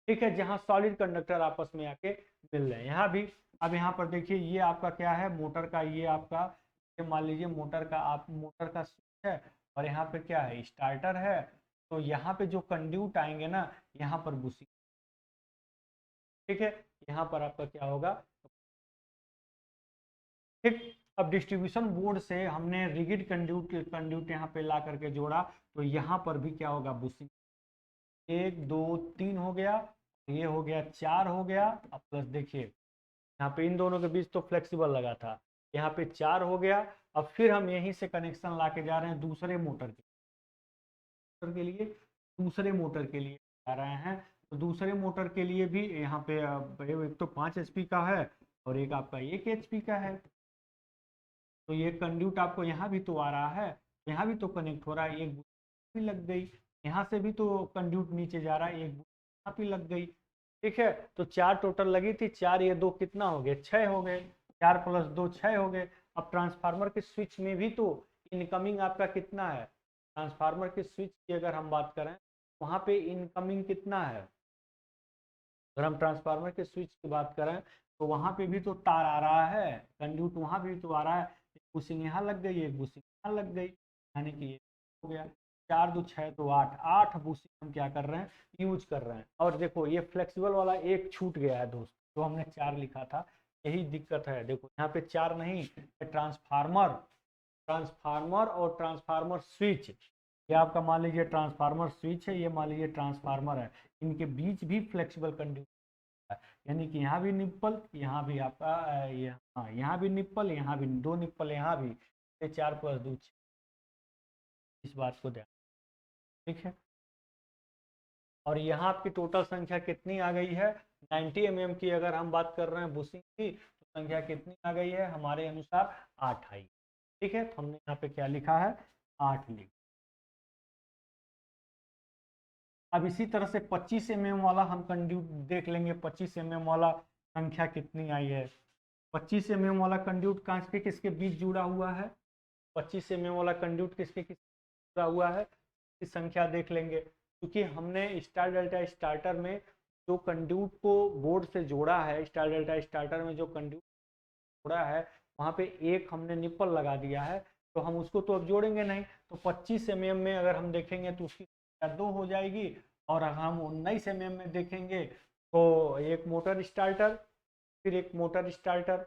ठीक है, जहाँ सॉलिड कंडक्टर आपस में आके मिल रहे हैं, यहाँ भी। अब यहाँ पर देखिए, ये आपका क्या है, मोटर का, ये आपका, ये मान लीजिए मोटर का, आप मोटर का स्विच है, और यहाँ पे क्या है, स्टार्टर है। तो यहाँ पे जो कंड्यूट आएंगे ना, यहाँ पर बुशिंग, ठीक है, यहाँ पर आपका क्या होगा, ठीक। अब डिस्ट्रीब्यूशन बोर्ड से हमने रिगिड कंड्यूट कंड्यूट यहाँ पे ला करके जोड़ा, तो यहाँ पर भी क्या होगा, बुशिंग। 1 2 3 हो गया, ये हो गया 4 हो गया। अब प्लस देखिए, यहाँ पे इन दोनों के बीच तो फ्लेक्सिबल लगा था, यहाँ पे 4 हो गया। अब फिर हम यहीं से कनेक्शन ला के जा रहे हैं दूसरे मोटर के लिए, दूसरे मोटर के लिए जा रहे हैं। तो दूसरे मोटर के लिए भी यहाँ पे एक तो 5 HP का है और एक आपका 1 HP का है। तो ये कंड्यूट आपको यहाँ भी तो आ रहा है, यहाँ भी तो कनेक्ट हो रहा है, एक भी लग गई, यहाँ से भी तो कंड्यूट नीचे जा रहा है, एक यहाँ भी लग गई, ठीक है। तो 4 टोटल लगी थी, 4 ये 2 कितना हो गए, 6 हो गए, 4 + 2 6 हो गए। अब ट्रांसफार्मर के स्विच में भी तो इनकमिंग आपका कितना है, ट्रांसफार्मर के स्विच की अगर हम बात करें, वहाँ पे इनकमिंग कितना है, अगर हम ट्रांसफार्मर के स्विच की बात करें, तो वहां पे भी तो तार आ रहा है, कंड्यूट वहां भी तो आ रहा है, एक बुशिंग यहाँ लग गई, एक बुशिंग यहाँ लग गई, यानी कि ये हो गया 4 2 6 तो 8, 8 बुशिंग हम क्या कर रहे हैं, यूज कर रहे हैं। और देखो ये फ्लेक्सिबल वाला एक छूट गया है दोस्त, जो हमने 4 लिखा था, यही दिक्कत है। देखो यहाँ पे 4 नहीं, ट्रांसफार्मर, ट्रांसफार्मर और ट्रांसफार्मर स्विच, ये आपका मान लीजिए ट्रांसफार्मर स्विच है, ये मान लीजिए ट्रांसफार्मर है, इनके बीच भी फ्लेक्सिबल कंडीशन है, यानी कि यहाँ भी निप्पल, यहाँ भी आपका यहाँ भी निप्पल, यहाँ भी 2 निप्पल, यहाँ भी, 4 + 2 6, इस बात को ध्यान, ठीक है। और यहाँ आपकी टोटल संख्या कितनी आ गई है, 90 mm की अगर हम बात कर रहे हैं बुशिंग की, तो संख्या कितनी आ गई है हमारे अनुसार, 8 आई, ठीक है। तो हमने यहाँ पे क्या लिखा है, 8 लिखा। अब इसी तरह से 25 mm वाला हम कंड्यूट देख लेंगे, 25 mm वाला संख्या कितनी आई है। 25 mm वाला कंड्यूट कांच के किसके बीच जुड़ा हुआ है, 25 mm वाला कंड्यूट किसके किस जुड़ा हुआ है, इसकी संख्या देख लेंगे। क्योंकि हमने स्टार डेल्टा स्टार्टर में जो कंड्यूट को बोर्ड से जोड़ा है, स्टार डेल्टा स्टार्टर में जो कंड्यूट जोड़ा है, वहाँ पे एक हमने निप्पल लगा दिया है, तो हम उसको तो अब जोड़ेंगे नहीं। तो 25 mm में अगर हम देखेंगे तो उसकी संख्या 2 हो जाएगी, और अगर हम 19 mm में देखेंगे तो एक मोटर स्टार्टर, फिर एक मोटर स्टार्टर,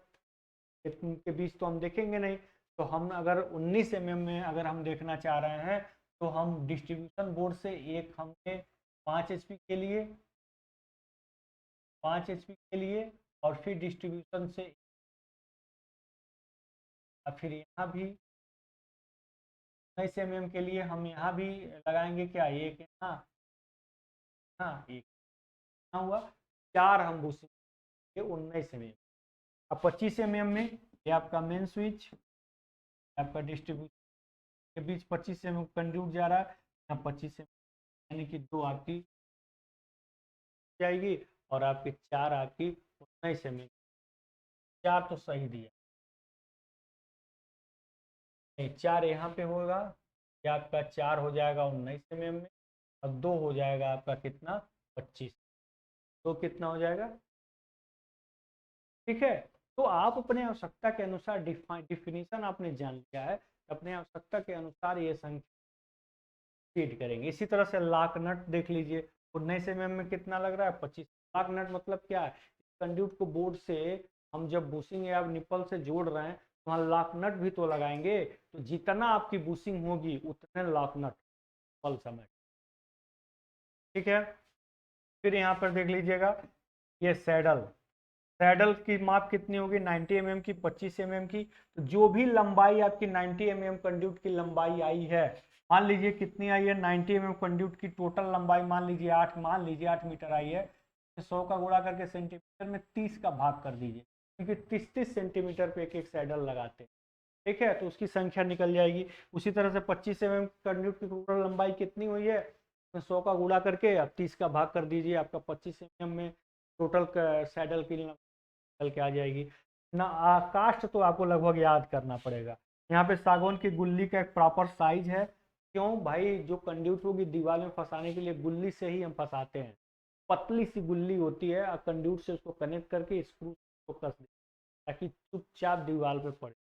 इनके बीच तो हम देखेंगे नहीं। तो हम अगर 19 mm में अगर हम देखना चाह रहे हैं, तो हम डिस्ट्रीब्यूशन बोर्ड से एक हमने 5 HP के लिए, 5 HP के लिए, और फिर डिस्ट्रीब्यूशन से, और फिर यहाँ भी 19 mm के लिए हम यहाँ भी लगाएंगे क्या, एक यहाँ, हाँ एक यहाँ हुआ, 4 हम घुसेंगे 19 mm। अब 25 mm में ये आपका मेन स्विच, आपका डिस्ट्रीब्यूशन के बीच 25 mm कंड्यूट जा रहा है, यहाँ 25 mm, यानी कि 2 आपकी जाएगी, और आपकी 4 आपकी 19 mm, 4 तो सही दिया नहीं, 4 यहाँ पे होगा, ये आपका 4 हो जाएगा 19 mm में, और 2 हो जाएगा आपका कितना, 25, तो कितना हो जाएगा, ठीक है। तो आप अपने आवश्यकता के अनुसार डिफिनीशन आपने जान लिया है, अपने आवश्यकता के अनुसार ये संख्या फीड करेंगे। इसी तरह से लाक नट देख लीजिए, 19 mm में कितना लग रहा है, 25। लाक नट मतलब क्या है, कंड्यूट को बोर्ड से हम जब बुशिंग या निप्पल से जोड़ रहे हैं तो वहाँ लॉक नट भी तो लगाएंगे, तो जितना आपकी बुशिंग होगी उतने लॉक नट पल समेट। ठीक है, फिर यहाँ पर देख लीजिएगा ये सैडल, सैडल की माप कितनी होगी 90 mm की, 25 mm की। तो जो भी लंबाई आपकी 90 mm कंड्यूट की लंबाई आई है, मान लीजिए कितनी आई है 90 mm कंड्यूट की टोटल लंबाई, मान लीजिए 8 मीटर आई है, तो 100 का गुणा करके सेंटीमीटर में 30 का भाग कर दीजिए, क्योंकि 30-30 सेंटीमीटर पे एक एक सैडल लगाते हैं। ठीक है, तो उसकी संख्या निकल जाएगी। उसी तरह से 25 mm कंड्यूट की टोटल लंबाई कितनी हुई है, तो 100 का गुणा करके अब 30 का भाग कर दीजिए, आपका 25 mm में टोटल सैडल की निकल के आ जाएगी ना। कास्ट तो आपको लगभग याद करना पड़ेगा। यहाँ पे सागौन की गुल्ली का एक प्रॉपर साइज है। क्यों भाई, जो कंड्यूट होगी दीवार में फंसाने के लिए गुल्ली से ही हम फंसाते हैं। पतली सी गुल्ली होती है और कंड्यूट से उसको कनेक्ट करके स्क्रू को कस देते हैं ताकि चुपचाप दीवार पे पड़े।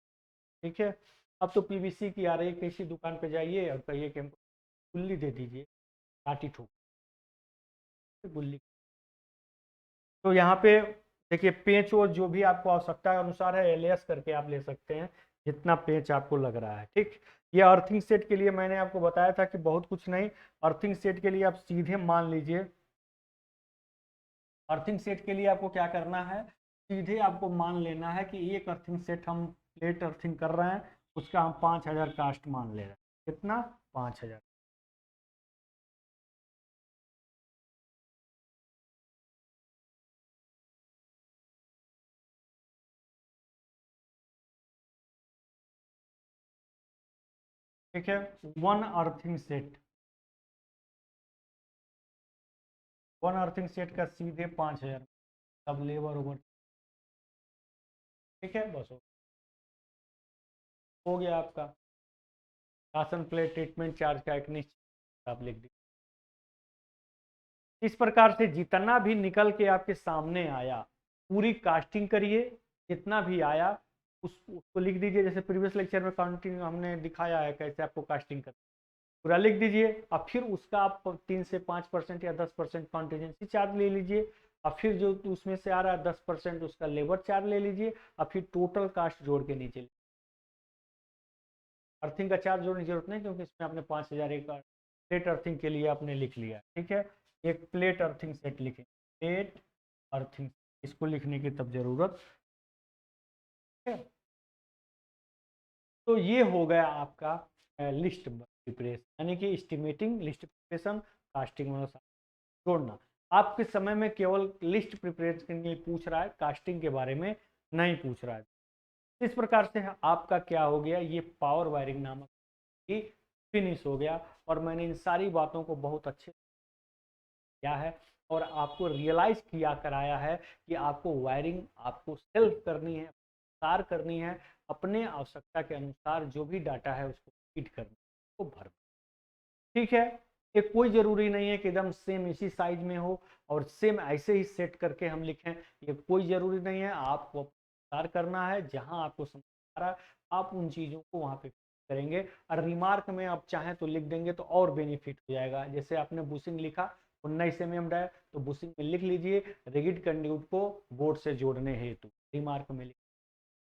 ठीक है, अब तो पीवीसी की आ रही है, किसी दुकान पे जाइए और कहिए कि हमको गुल्ली दे दीजिए, काटी ठोक गुल्ली। तो यहाँ पे देखिए पेंच और जो भी आपको आवश्यकता के अनुसार है एलएस करके आप ले सकते हैं, जितना पेंच आपको लग रहा है। ठीक, ये अर्थिंग सेट के लिए मैंने आपको बताया था कि बहुत कुछ नहीं, अर्थिंग सेट के लिए आप सीधे मान लीजिए, अर्थिंग सेट के लिए आपको क्या करना है, सीधे आपको मान लेना है कि एक अर्थिंग सेट हम प्लेट अर्थिंग कर रहे हैं, उसका हम 5000 कास्ट मान ले रहे हैं। कितना, 5000। ठीक है, one earthing set, one earthing set का सीधे 5000, सब लेबर ओवर। ठीक है, बस हो गया आपका राशन प्लेट ट्रीटमेंट चार्ज का एक निश्चित आप लिख दीजिए। इस प्रकार से जितना भी निकल के आपके सामने आया पूरी कास्टिंग करिए, जितना भी आया उसको लिख दीजिए। जैसे प्रीवियस लेक्चर में काउंटिंग हमने दिखाया है कैसे आपको कास्टिंग करना, पूरा लिख दीजिए। अब फिर उसका आप 3 से 5% या 10% कॉन्टीजेंसी चार्ज ले लीजिए, और फिर जो उसमें से आ रहा है 10% उसका लेबर चार्ज ले लीजिए, और फिर टोटल कास्ट जोड़ के नीचे। अर्थिंग का चार्ज जोड़ने की जरूरत नहीं, क्योंकि इसमें आपने 5000 एक प्लेट अर्थिंग के लिए आपने लिख लिया। ठीक है, एक प्लेट अर्थिंग सेट लिखें, प्लेट अर्थिंग, इसको लिखने की तब जरूरत है। तो ये हो गया आपका लिस्ट प्रिपरेशन, यानी कि एस्टिमेटिंग, लिस्ट प्रिपरेशन, कास्टिंग में जोड़ना। आपके समय में केवल लिस्ट प्रिपरेशन के लिए पूछ रहा है, कास्टिंग के बारे में नहीं पूछ रहा है। इस प्रकार से आपका क्या हो गया, ये पावर वायरिंग नामक ही फिनिश हो गया। और मैंने इन सारी बातों को बहुत अच्छे किया है और आपको रियलाइज किया कराया है कि आपको वायरिंग आपको सेल्फ करनी है, तार करनी है, अपने आवश्यकता के अनुसार जो भी डाटा है उसको फीड करना, उसको भरना। ठीक है, ये कोई जरूरी नहीं है कि एकदम सेम इसी साइज में हो और सेम ऐसे ही सेट करके हम लिखें, ये कोई जरूरी नहीं है। आपको तार करना है, जहां आपको समझ आ रहा है आप उन चीज़ों को वहां पे करेंगे। और रिमार्क में आप चाहें तो लिख देंगे तो और बेनिफिट हो जाएगा। जैसे आपने बुशिंग लिखा 19 mm है, तो बुशिंग में लिख लीजिए रिगिड कंड्यूट को बोर्ड से जोड़ने हेतु, रिमार्क में लिख,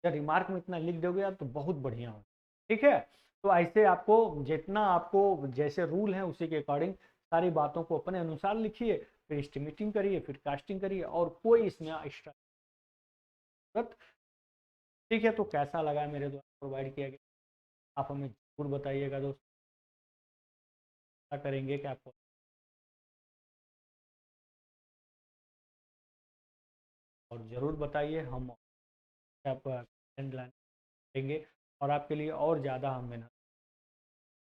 जब रिमार्क में इतना लिख दोगे आप तो बहुत बढ़िया हो। ठीक है, तो ऐसे आपको जितना आपको जैसे रूल है उसी के अकॉर्डिंग सारी बातों को अपने अनुसार लिखिए, फिर एस्टिमेटिंग करिए, फिर कास्टिंग करिए, और कोई इसमें एक्स्ट्रा। ठीक है, तो कैसा लगा मेरे द्वारा प्रोवाइड किया गया, आप हमें जरूर बताइएगा दोस्तों। क्या करेंगे कि आपको और ज़रूर बताइए, हम आपको देंगे और आपके लिए और ज़्यादा हम मेहनत।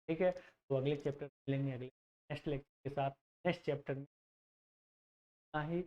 ठीक है, तो अगले चैप्टर मिलेंगे, अगले नेक्स्ट लेक्चर के साथ, नेक्स्ट चैप्टर में ही